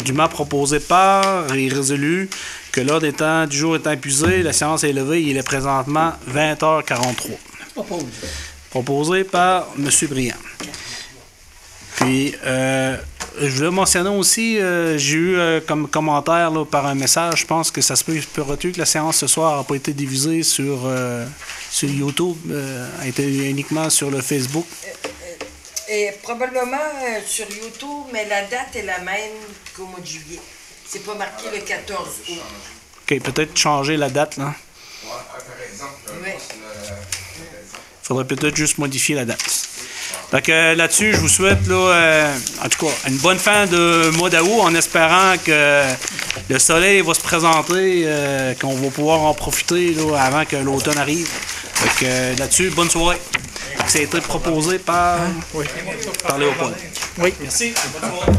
Dûment proposé par et résolu que l'ordre du jour étant épuisé, la séance est levée. Il est présentement 20h43. Proposé par M. Briand. Puis, je voulais mentionner aussi, j'ai eu comme commentaire là, par un message, je pense que ça se peut que la séance ce soir n'a pas été diffusée sur YouTube, a été uniquement sur le Facebook. Et probablement sur YouTube, mais la date est la même qu'au mois de juillet. C'est pas marqué le 14 août. OK, peut-être changer la date, là. Oui. Faudrait peut-être juste modifier la date. Donc là-dessus, je vous souhaite, là, en tout cas, une bonne fin de mois d'août, en espérant que le soleil va se présenter, qu'on va pouvoir en profiter là, avant que l'automne arrive. Donc là-dessus, bonne soirée. Ça a été proposé par Léopold. Oui. Merci. Bonne soirée.